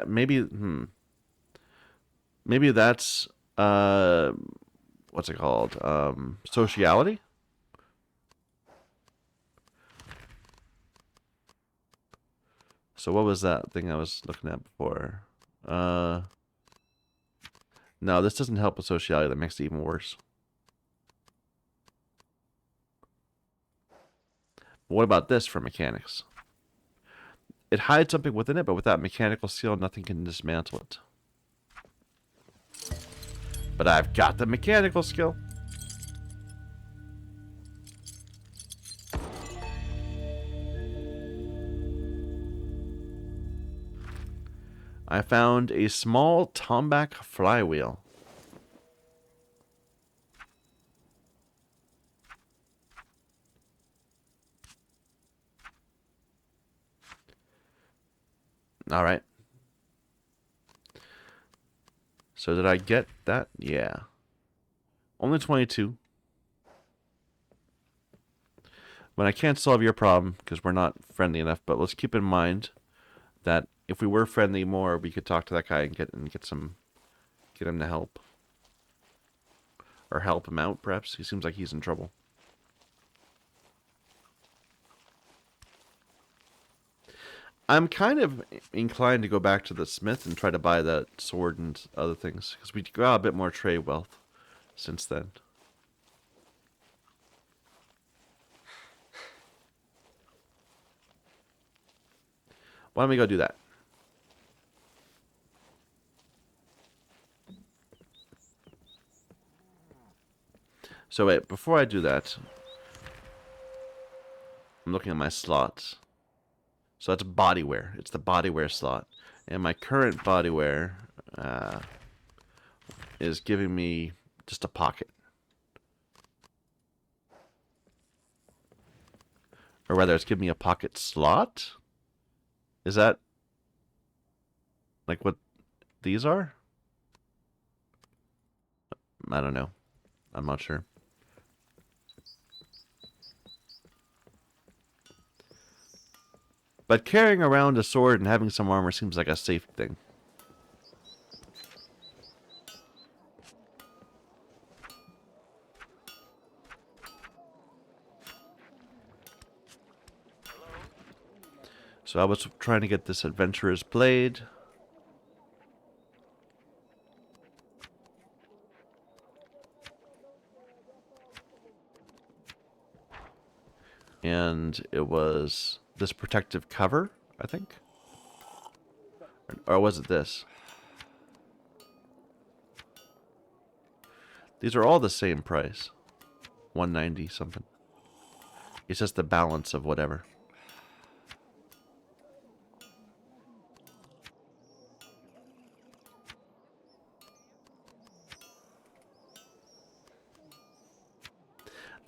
maybe, maybe that's, what's it called? Sociality? So what was that thing I was looking at before? No, this doesn't help with sociality. That makes it even worse. What about this for mechanics? It hides something within it, but without mechanical seal, nothing can dismantle it. But I've got the mechanical skill. I found a small Tomback flywheel. All right. So did I get that? Yeah. Only 22. But I can't solve your problem because we're not friendly enough. But let's keep in mind that if we were friendly more, we could talk to that guy and get him to help. Or help him out, perhaps. He seems like he's in trouble. I'm kind of inclined to go back to the smith and try to buy that sword and other things. Because we got a bit more trade wealth since then. Why don't we go do that? So wait, before I do that, I'm looking at my slots. So that's bodywear. It's the bodywear slot. And my current bodywear is giving me just a pocket. Or rather, it's giving me a pocket slot? Is that like what these are? I don't know. I'm not sure. But carrying around a sword and having some armor seems like a safe thing. So I was trying to get this adventurer's blade. And it was this protective cover, I think. Or was it this? These are all the same price. 190 something. It's just the balance of whatever.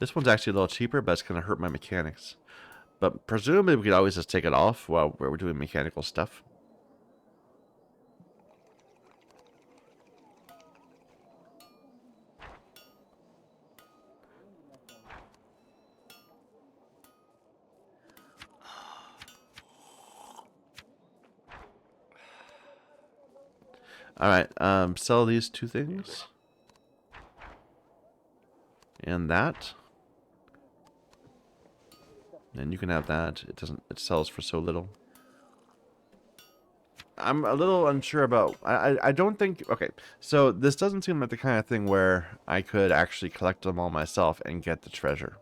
This one's actually a little cheaper, but it's going to hurt my mechanics. But presumably we could always just take it off while we're doing mechanical stuff. Alright, sell these two things. And that. And you can have that. It sells for so little. I'm a little unsure about, I don't think, okay, so this doesn't seem like the kind of thing where I could actually collect them all myself and get the treasure.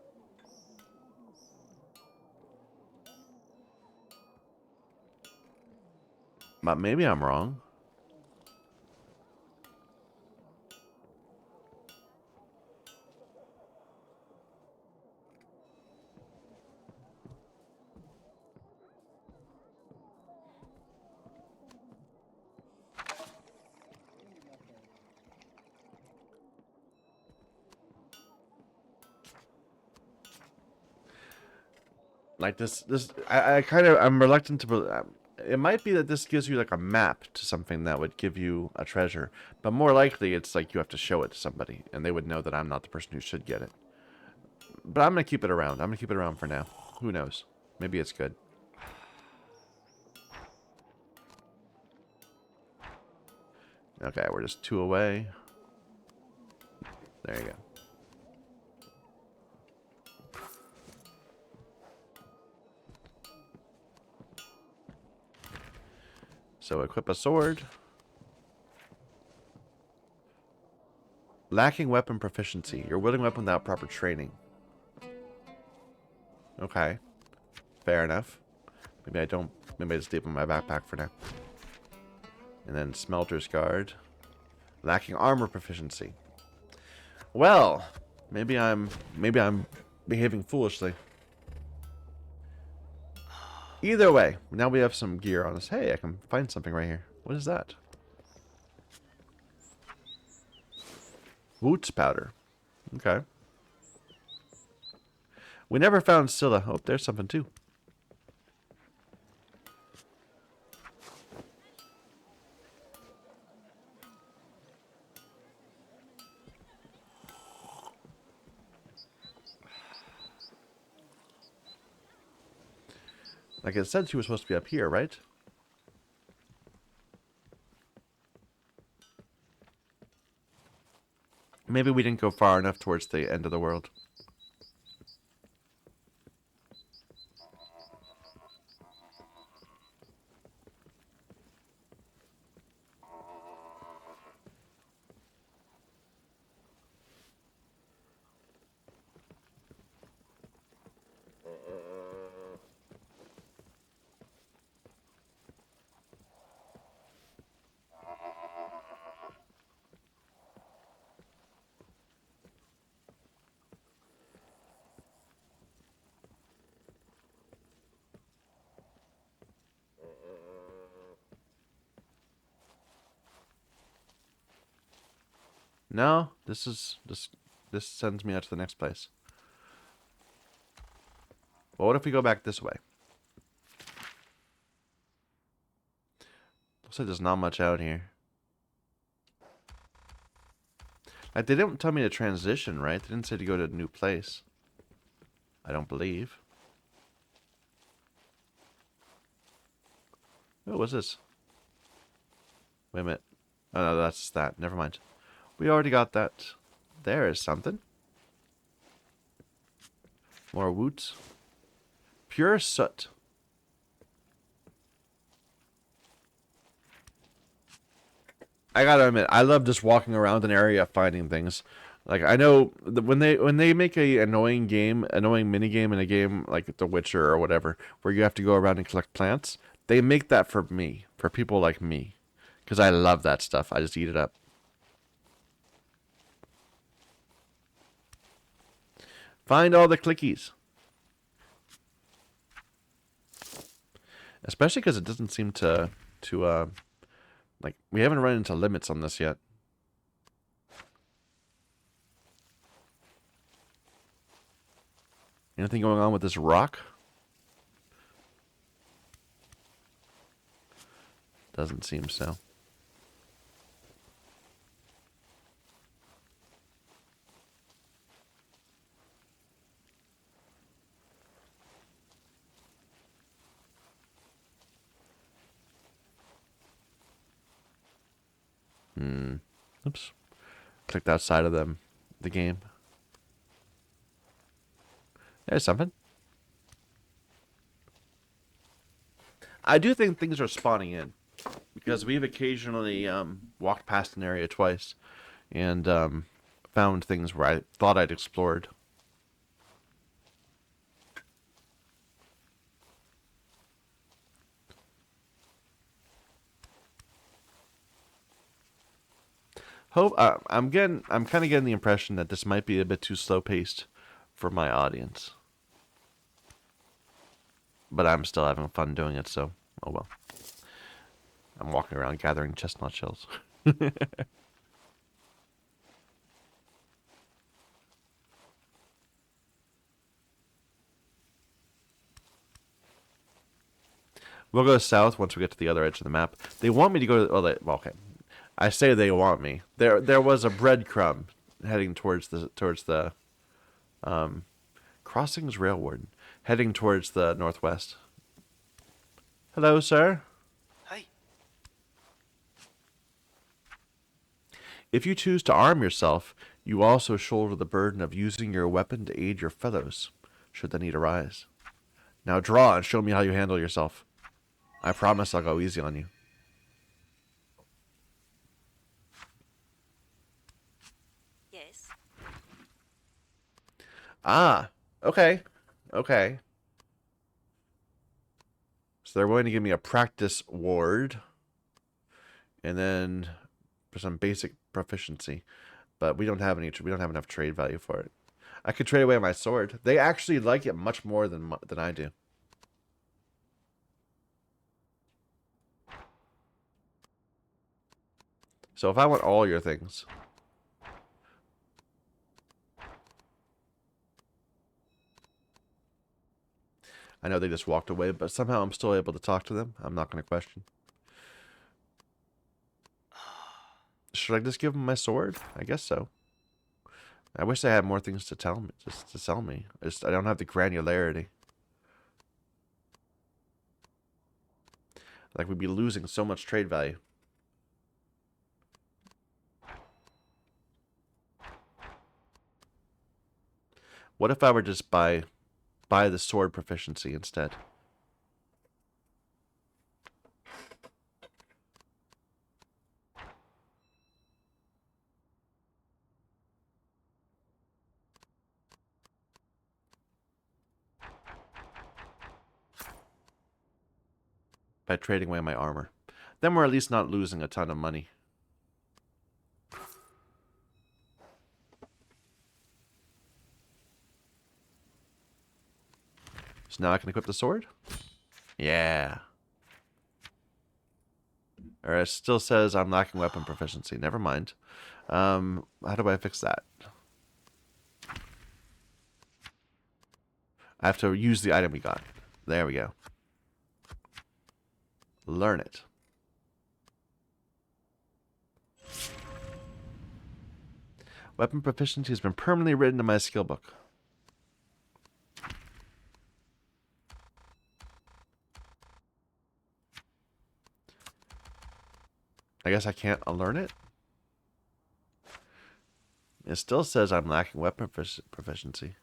But maybe I'm wrong. Like I'm reluctant to. It might be that this gives you like a map to something that would give you a treasure, but more likely it's like you have to show it to somebody, and they would know that I'm not the person who should get it. But I'm gonna keep it around. I'm gonna keep it around for now. Who knows? Maybe it's good. Okay, we're just 2 away. There you go. So equip a sword. Lacking weapon proficiency. You're wielding a weapon without proper training. Okay. Fair enough. Maybe I don't. Maybe I just leave it in my backpack for now. And then Smelter's Guard. Lacking armor proficiency. Well, maybe I'm behaving foolishly. Either way, now we have some gear on us. Hey, I can find something right here. What is that? Woots powder. Okay. We never found Scylla. Oh, there's something too. Like it said she was supposed to be up here, right? Maybe we didn't go far enough towards the end of the world. No, this sends me out to the next place. Well, what if we go back this way? Looks like there's not much out here. Like, they didn't tell me to transition, right? They didn't say to go to a new place. I don't believe. Oh, what's this? Wait a minute. Oh, no, that's that. Never mind. We already got that. There is something. More woots. Pure soot. I gotta admit, I love just walking around an area finding things. Like I know when they make a annoying mini game in a game like The Witcher or whatever, where you have to go around and collect plants, they make that for me, for people like me, because I love that stuff. I just eat it up. Find all the clickies, especially because it doesn't seem to like we haven't run into limits on this yet. Anything going on with this rock? Doesn't seem so. Oops. Clicked outside of the game. There's something. I do think things are spawning in because we've occasionally walked past an area twice and found things where I thought I'd explored. Hope I'm kind of getting the impression that this might be a bit too slow paced for my audience, but I'm still having fun doing it. So, oh well. I'm walking around gathering chestnut shells. We'll go south once we get to the other edge of the map. They want me to go to... well, okay. I say they want me. There was a breadcrumb heading towards the Crossings Rail Warden, heading towards the northwest. Hello, sir. Hi. If you choose to arm yourself, you also shoulder the burden of using your weapon to aid your fellows, should the need arise. Now draw and show me how you handle yourself. I promise I'll go easy on you. Yes. Ah, okay. Okay. So they're going to give me a practice ward. And then for some basic proficiency. But we don't have enough trade value for it. I could trade away my sword. They actually like it much more than I do. So if I want all your things, I know they just walked away, but somehow I'm still able to talk to them. I'm not going to question. Should I just give them my sword? I guess so. I wish I had more things to tell me, just to sell me. I don't have the granularity. Like we'd be losing so much trade value. What if I were just buy the sword proficiency instead? By trading away my armor. Then we're at least not losing a ton of money. So now I can equip the sword? Yeah. Or it still says I'm lacking weapon proficiency. Never mind. How do I fix that? I have to use the item we got. There we go. Learn it. Weapon proficiency has been permanently written in my skill book. I guess I can't unlearn it? It still says I'm lacking weapon proficiency.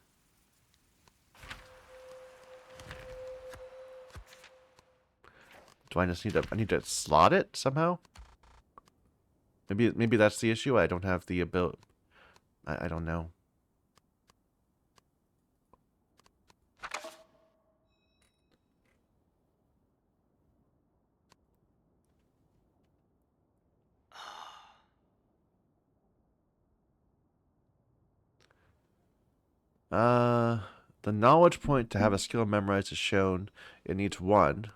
Do I just need to... I need to slot it somehow? Maybe that's the issue. I don't have the ability. I don't know. The knowledge point to have a skill memorized is shown. It needs 1.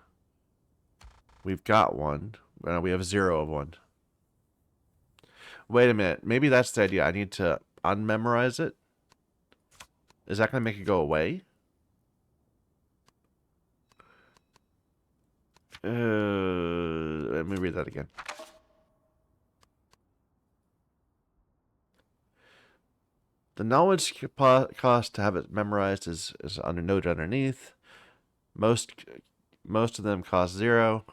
We've got 1. We have 0 of 1. Wait a minute. Maybe that's the idea. I need to unmemorize it. Is that going to make it go away? Let me read that again. The knowledge cost to have it memorized is noted underneath. Most of them cost 0.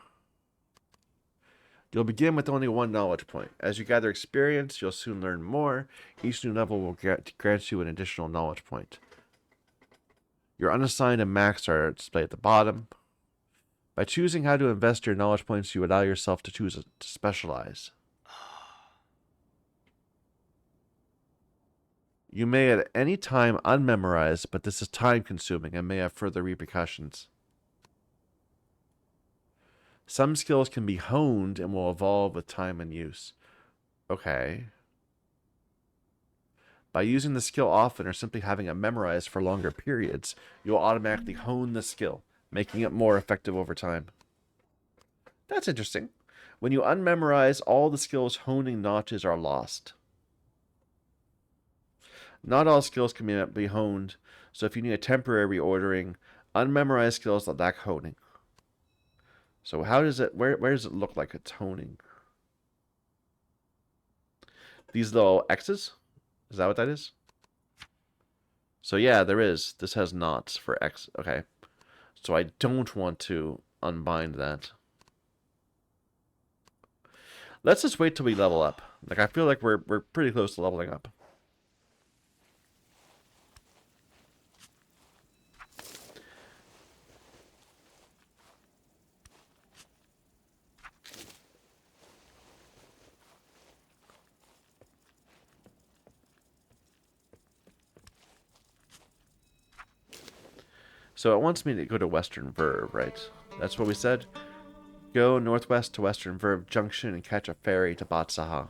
You'll begin with only 1 knowledge point. As you gather experience, you'll soon learn more. Each new level will grant you an additional knowledge point. Your unassigned and max are displayed at the bottom. By choosing how to invest your knowledge points, you allow yourself to choose to specialize. You may at any time unmemorize, but this is time-consuming and may have further repercussions. Some skills can be honed and will evolve with time and use. Okay. By using the skill often or simply having it memorized for longer periods, you'll automatically hone the skill, making it more effective over time. That's interesting. When you unmemorize, all the skills honing notches are lost. Not all skills can be honed, so if you need a temporary reordering, unmemorized skills that lack honing. So how does it, where does it look like it's honing? These little X's? Is that what that is? So yeah, there is. This has knots for X. Okay. So I don't want to unbind that. Let's just wait till we level up. Like, I feel like we're pretty close to leveling up. So it wants me to go to Western Verve, right? That's what we said? Go northwest to Western Verve Junction and catch a ferry to Batsaha.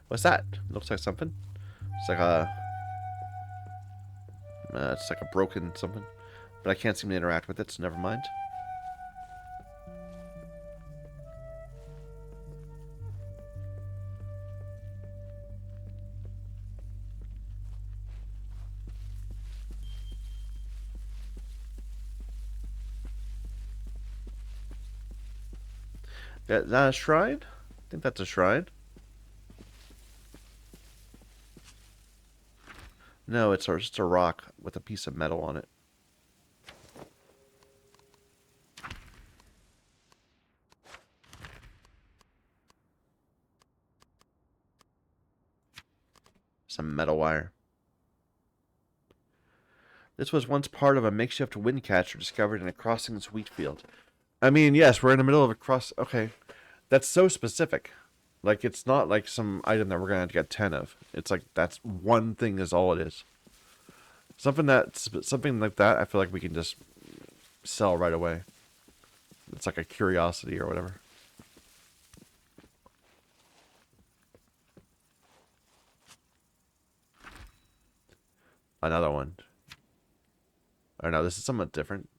What's that? Looks like something. It's like a broken something. But I can't seem to interact with it, so never mind. Is that a shrine? I think that's a shrine. No, it's just a rock with a piece of metal on it. Some metal wire. This was once part of a makeshift wind catcher discovered in a Crossings wheat field. I mean, yes, we're in the middle of a cross... Okay. That's so specific. Like, it's not like some item that we're going to have to get 10 of. It's like, that's one thing is all it is. Something like that, I feel like we can just sell right away. It's like a curiosity or whatever. Another one. I don't know, this is somewhat different.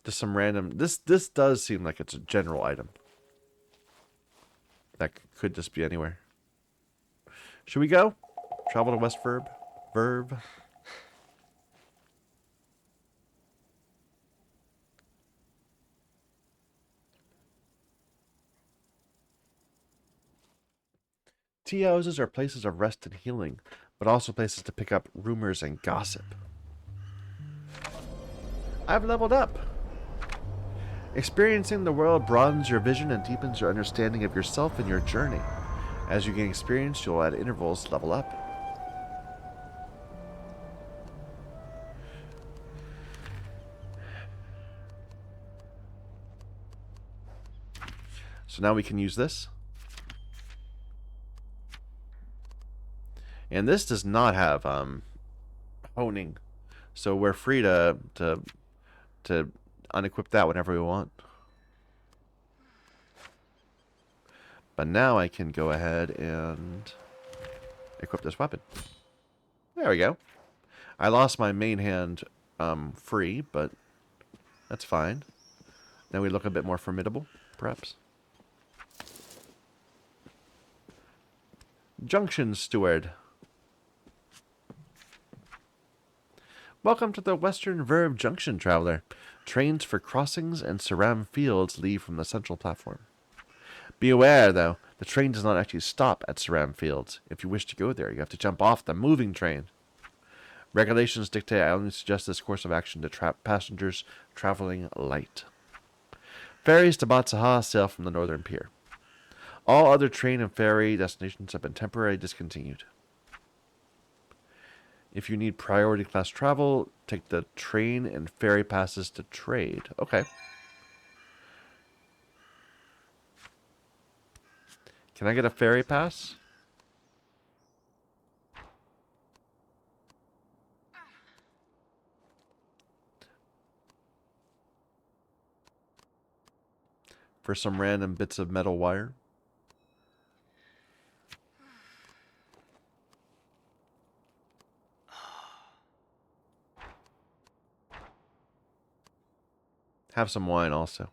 Just some random... This does seem like it's a general item. That could just be anywhere. Should we go? Travel to West Verve? Tea houses are places of rest and healing, but also places to pick up rumors and gossip. I've leveled up! Experiencing the world broadens your vision and deepens your understanding of yourself and your journey. As you gain experience, you'll at intervals level up. So now we can use this. And this does not have honing. So we're free to unequip that whenever we want. But now I can go ahead and equip this weapon. There we go. I lost my main hand free, but that's fine. Now we look a bit more formidable, perhaps. Junction Steward. Welcome to the Western Verve Junction, traveler. Trains for crossings and Saram Fields leave from the central platform. Be aware, though, the train does not actually stop at Saram Fields. If you wish to go there, you have to jump off the moving train. Regulations dictate I only suggest this course of action to passengers traveling light. Ferries to Batsaha sail from the northern pier. All other train and ferry destinations have been temporarily discontinued. If you need priority class travel, take the train and ferry passes to trade. Okay. Can I get a ferry pass? For some random bits of metal wire? Have some wine also.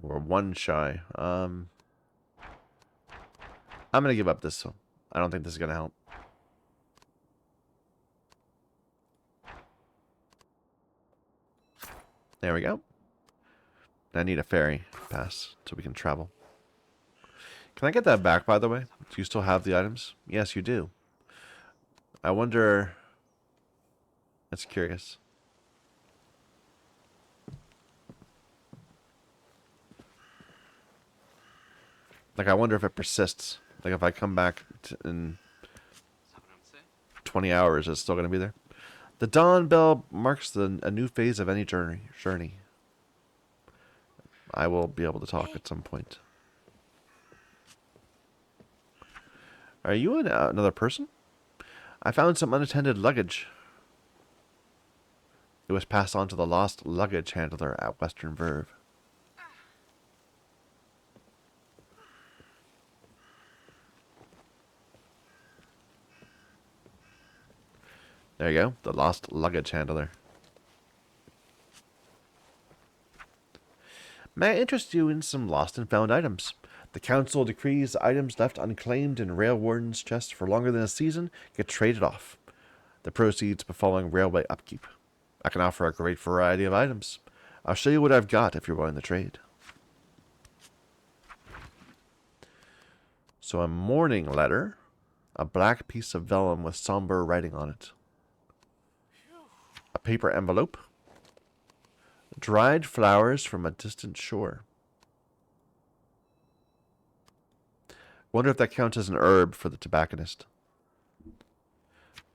We're one shy. I'm gonna give up this one. I don't think this is gonna help. There we go. I need a ferry pass so we can travel. Can I get that back, by the way? Do you still have the items? Yes, you do. I wonder... That's curious. Like, I wonder if it persists. Like, if I come back in 20 hours, it's still going to be there. The dawn bell marks a new phase of any journey. I will be able to talk at some point. Are you another person? I found some unattended luggage. It was passed on to the lost luggage handler at Western Verve. There you go, the lost luggage handler. May I interest you in some lost and found items? The council decrees items left unclaimed in rail warden's chests for longer than a season get traded off. The proceeds befalling railway upkeep. I can offer a great variety of items. I'll show you what I've got if you're willing to trade. So a mourning letter, a black piece of vellum with somber writing on it. A paper envelope. Dried flowers from a distant shore. Wonder if that counts as an herb for the tobacconist.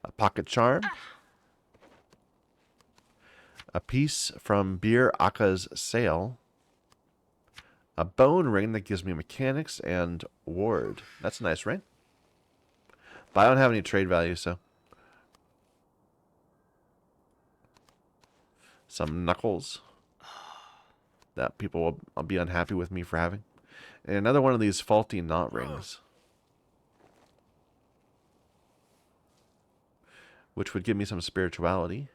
A pocket charm. A piece from Beer Aka's sale. A bone ring that gives me mechanics and ward. That's a nice ring. But I don't have any trade value, so. Some knuckles that people will be unhappy with me for having. And another one of these faulty knot rings. Which would give me some spirituality.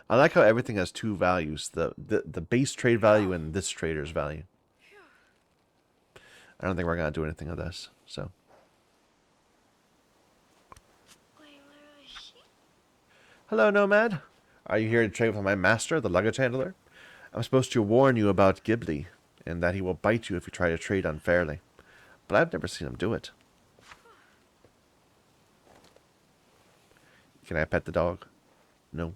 I like how everything has two values. The base trade value and this trader's value. I don't think we're going to do anything of this, so. Hello, Nomad. Are you here to trade with my master, the luggage handler? I'm supposed to warn you about Ghibli, and that he will bite you if you try to trade unfairly. But I've never seen him do it. Can I pet the dog? No.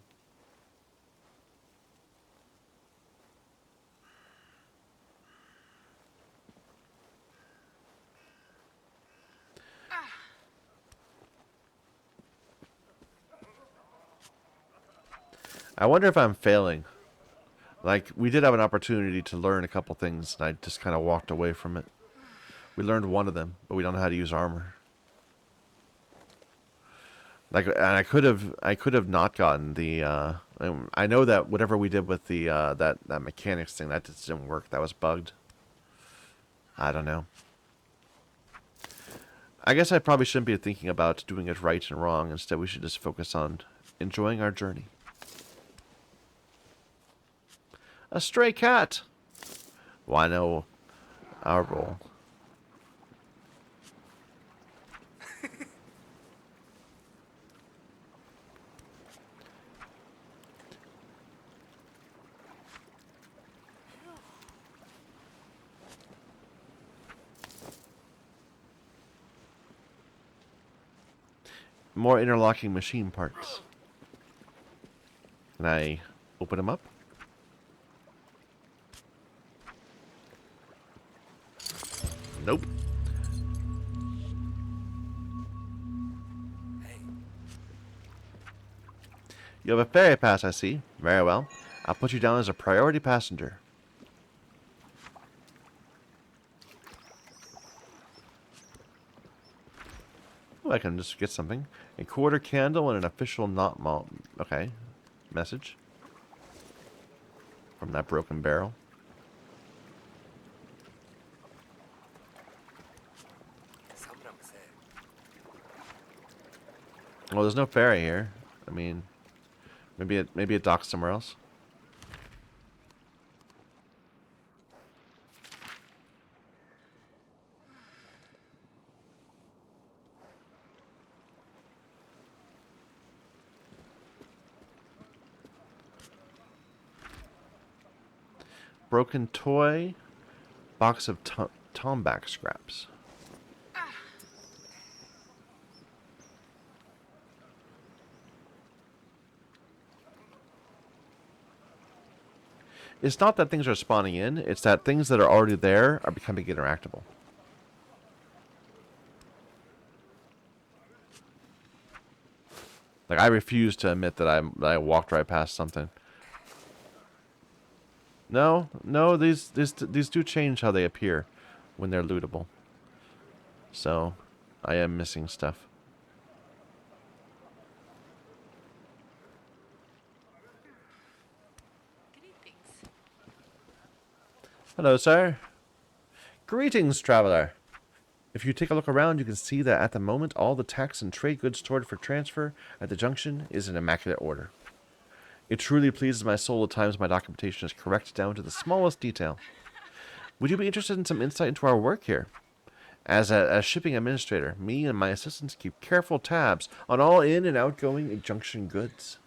I wonder if I'm failing. Like, we did have an opportunity to learn a couple things, and I just kind of walked away from it. We learned one of them, but we don't know how to use armor. Like, and I could have not gotten the. I know that whatever we did with the that mechanics thing, that just didn't work. That was bugged. I don't know. I guess I probably shouldn't be thinking about doing it right and wrong. Instead, we should just focus on enjoying our journey. A stray cat. Well, I know our role. More interlocking machine parts. Can I open them up? Nope. You have a ferry pass, I see. Very well. I'll put you down as a priority passenger. Oh, I can just get something. A quarter candle and an official not malt. Okay. Message. From that broken barrel. Well, there's no ferry here. I mean, maybe it docks somewhere else. Broken toy, box of tomback scraps. It's not that things are spawning in, it's that things that are already there are becoming interactable. Like, I refuse to admit that I walked right past something. No, these do change how they appear when they're lootable. So, I am missing stuff. Hello, sir. Greetings, traveler. If you take a look around, you can see that at the moment, all the tax and trade goods stored for transfer at the junction is in immaculate order. It truly pleases my soul at times my documentation is correct down to the smallest detail. Would you be interested in some insight into our work here? As a shipping administrator, me and my assistants keep careful tabs on all in- and outgoing junction goods.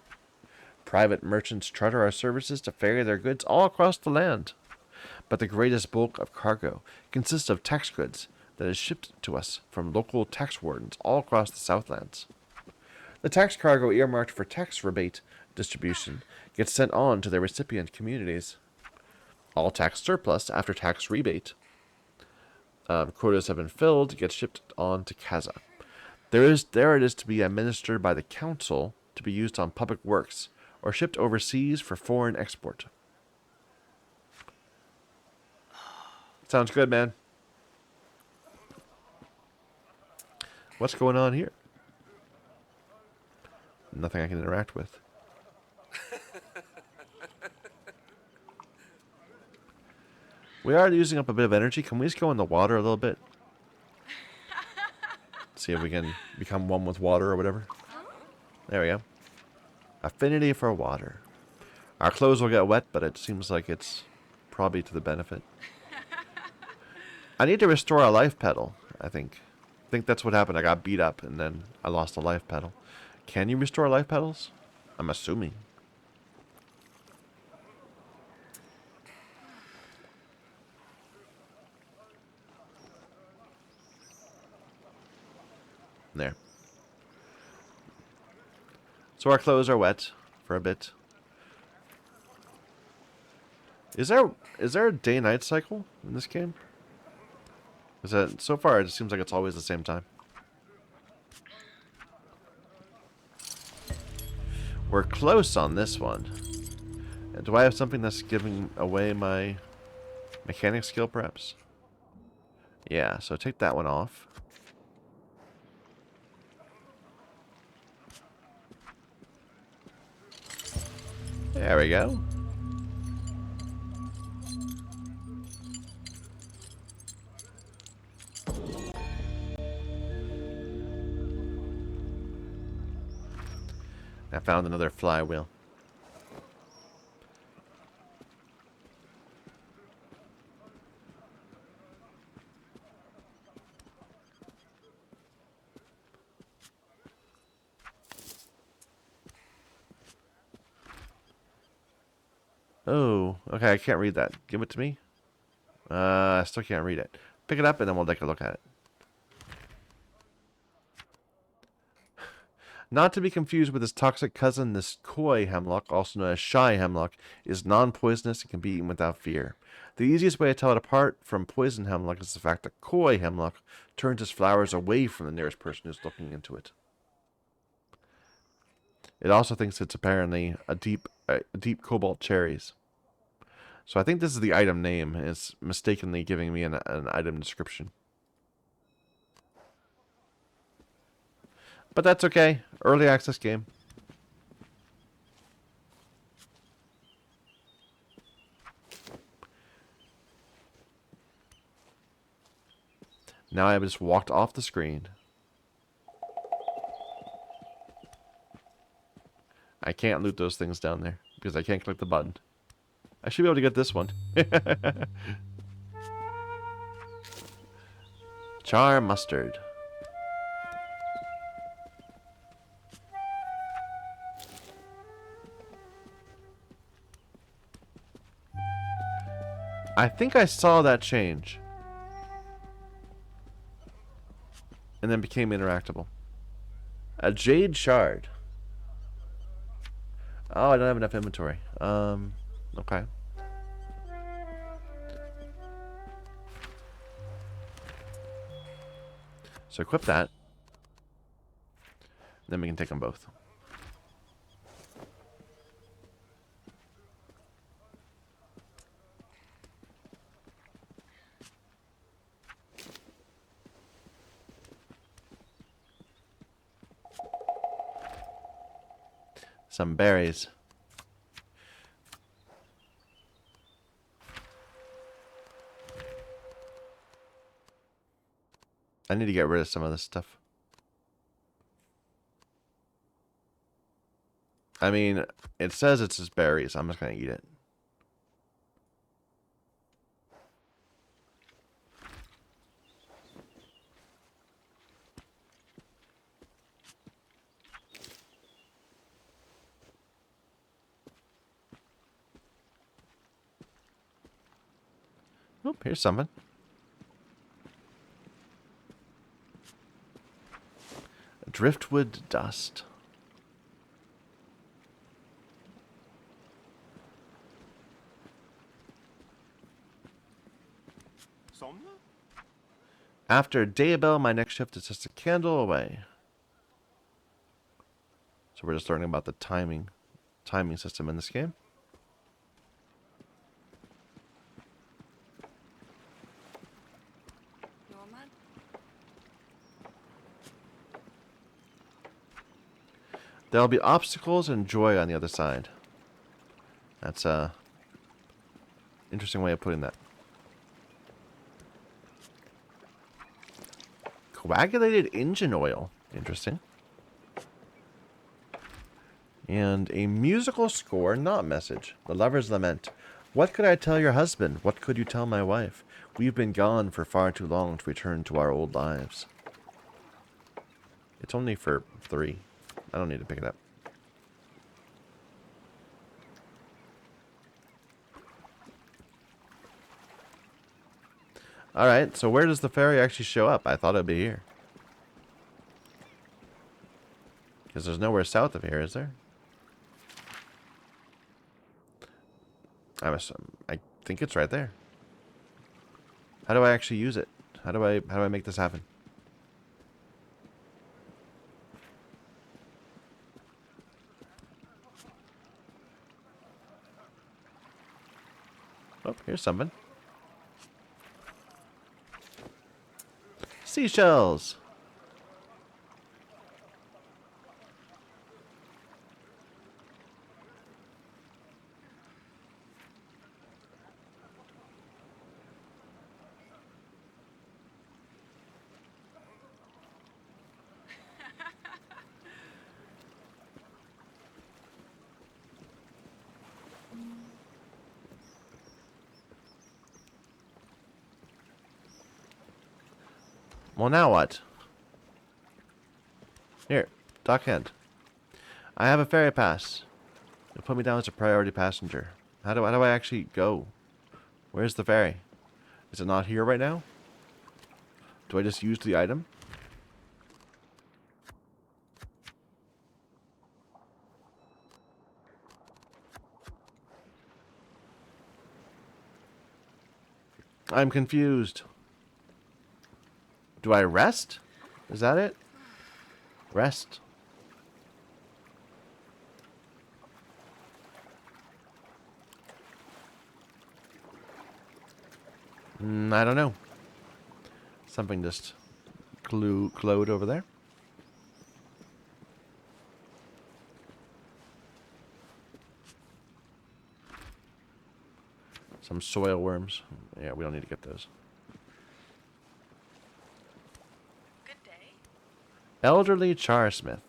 Private merchants charter our services to ferry their goods all across the land. But the greatest bulk of cargo consists of tax goods that is shipped to us from local tax wardens all across the Southlands. The tax cargo earmarked for tax rebate distribution gets sent on to their recipient communities. All tax surplus after tax rebate quotas have been filled gets shipped on to Kaza. There it is to be administered by the council to be used on public works or shipped overseas for foreign export. Sounds good, man. What's going on here? Nothing I can interact with. We are using up a bit of energy. Can we just go in the water a little bit? See if we can become one with water or whatever. There we go. Affinity for water. Our clothes will get wet, but it seems like it's probably to the benefit. I need to restore a life pedal, I think. I think that's what happened. I got beat up, and then I lost a life pedal. Can you restore life pedals? I'm assuming. There. So our clothes are wet for a bit. Is there a day-night cycle in this game? Is that so far? It just seems like it's always the same time. We're close on this one. Do I have something that's giving away my mechanic skill, perhaps? Yeah, so take that one off. There we go. I found another flywheel. Oh, okay, I can't read that. Give it to me. I still can't read it. Pick it up and then we'll take a look at it. Not to be confused with its toxic cousin, this koi hemlock, also known as shy hemlock, is non-poisonous and can be eaten without fear. The easiest way to tell it apart from poison hemlock is the fact that koi hemlock turns its flowers away from the nearest person who's looking into it. It also thinks it's apparently a deep cobalt cherries. So I think this is the item name. It's mistakenly giving me an item description. But that's okay. Early access game. Now I have just walked off the screen. I can't loot those things down there because I can't click the button. I should be able to get this one. Char mustard. I think I saw that change. And then became interactable. A jade shard. Oh, I don't have enough inventory. Okay. So equip that. Then we can take them both. Some berries. I need to get rid of some of this stuff. I mean, it says it's just berries. I'm just going to eat it. Oh, here's something. Driftwood dust. After Daybell, my next shift is just a candle away. So we're just learning about the timing system in this game. Norman? There'll be obstacles and joy on the other side. That's a interesting way of putting that. Coagulated engine oil. Interesting. And a musical score, not message. The Lover's Lament. What could I tell your husband? What could you tell my wife? We've been gone for far too long to return to our old lives. It's only for 3. I don't need to pick it up. Alright, so where does the ferry actually show up? I thought it'd be here. Because there's nowhere south of here, is there? I think it's right there. How do I actually use it? How do I make this happen? Oh, here's something. Seashells. Well, now what? Here, dock end. I have a ferry pass. You'll put me down as a priority passenger. How do I actually go? Where's the ferry? Is it not here right now? Do I just use the item? I'm confused. Do I rest? Is that it? Rest. I don't know. Something just glowed over there. Some soil worms. Yeah, we don't need to get those. Good day. Elderly charsmith.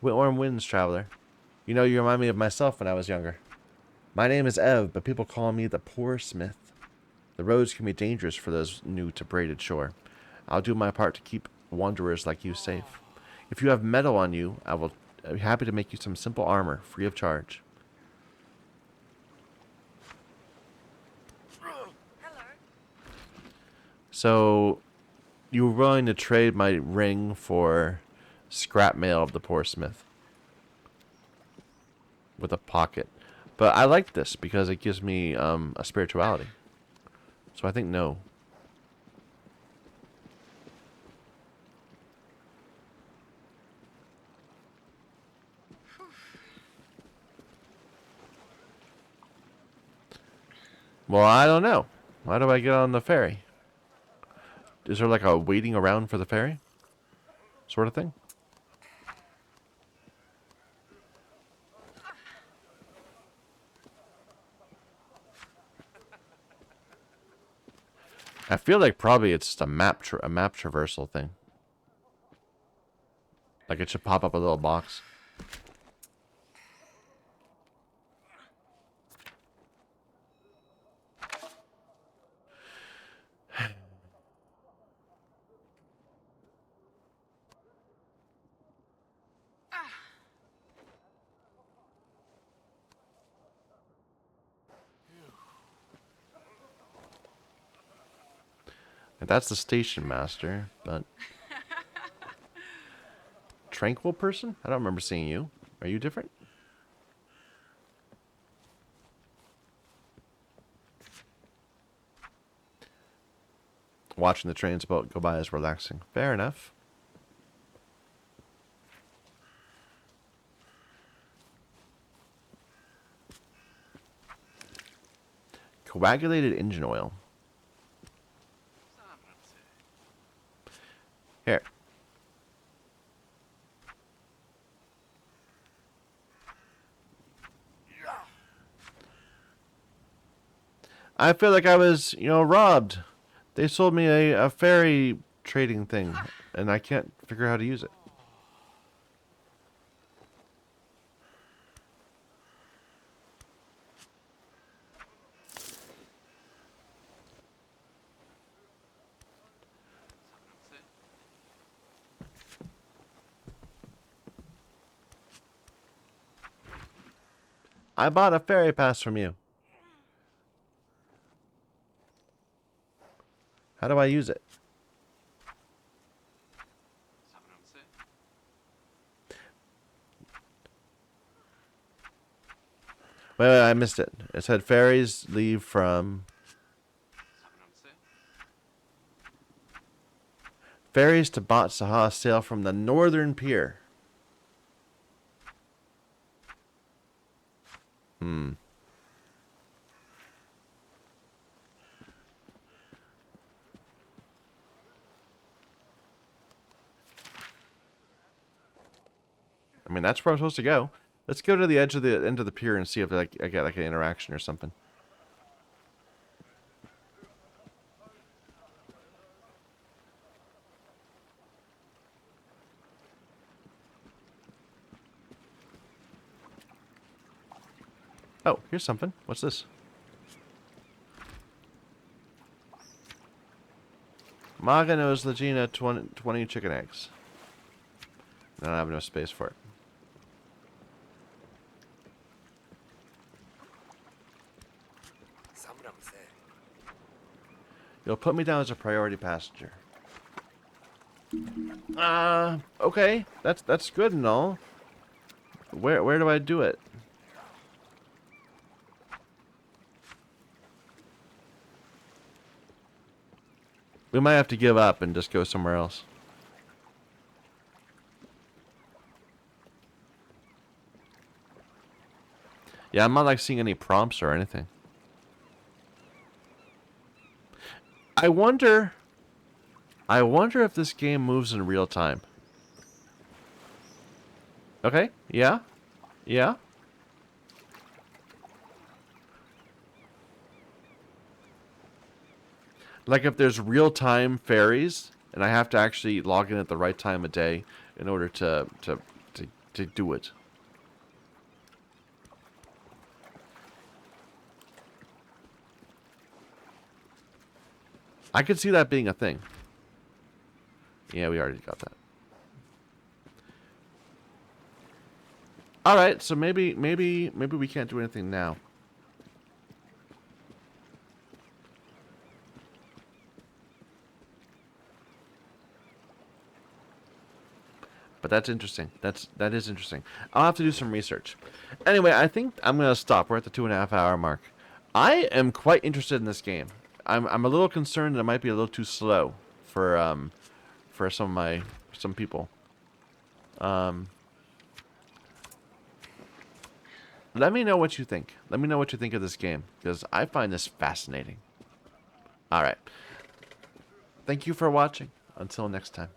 Warm winds, traveler. You know, you remind me of myself when I was younger. My name is Ev, but people call me the Poor Smith. The roads can be dangerous for those new to Braided Shore. I'll do my part to keep wanderers like you safe. If you have metal on you, I'll be happy to make you some simple armor, free of charge. Hello. So, you were willing to trade my ring for scrap mail of the Poor Smith. With a pocket. But I like this because it gives me a spirituality. So I think no. Well, I don't know. How do I get on the ferry? Is there like a waiting around for the ferry? Sort of thing? I feel like probably it's just a map traversal thing. Like it should pop up a little box. And that's the station master, but tranquil person? I don't remember seeing you. Are you different? Watching the trains go by is relaxing. Fair enough. Coagulated engine oil. Here. I feel like I was, robbed. They sold me a ferry trading thing, and I can't figure out how to use it. I bought a ferry pass from you. How do I use it? Wait, I missed it. It said ferries leave from... Ferries to Bat Saha sail from the northern pier. I mean, that's where I'm supposed to go. Let's go to the edge of the end of the pier and see if like, I get like an interaction or something. Oh, here's something. What's this? Maganos Legina 20 chicken eggs. I don't have enough space for it. You'll put me down as a priority passenger. Okay. That's good and all. Where do I do it? We might have to give up and just go somewhere else. Yeah, I'm not like seeing any prompts or anything. I wonder if this game moves in real time. Okay, yeah. Yeah. Like if there's real-time ferries, and I have to actually log in at the right time of day in order to do it. I could see that being a thing. Yeah, we already got that. All right, so maybe we can't do anything now. But that's interesting. That is interesting. I'll have to do some research. Anyway, I think I'm gonna stop. We're at the 2.5 hour mark. I am quite interested in this game. I'm a little concerned that it might be a little too slow for some people. Let me know what you think. Let me know what you think of this game, because I find this fascinating. All right. Thank you for watching. Until next time.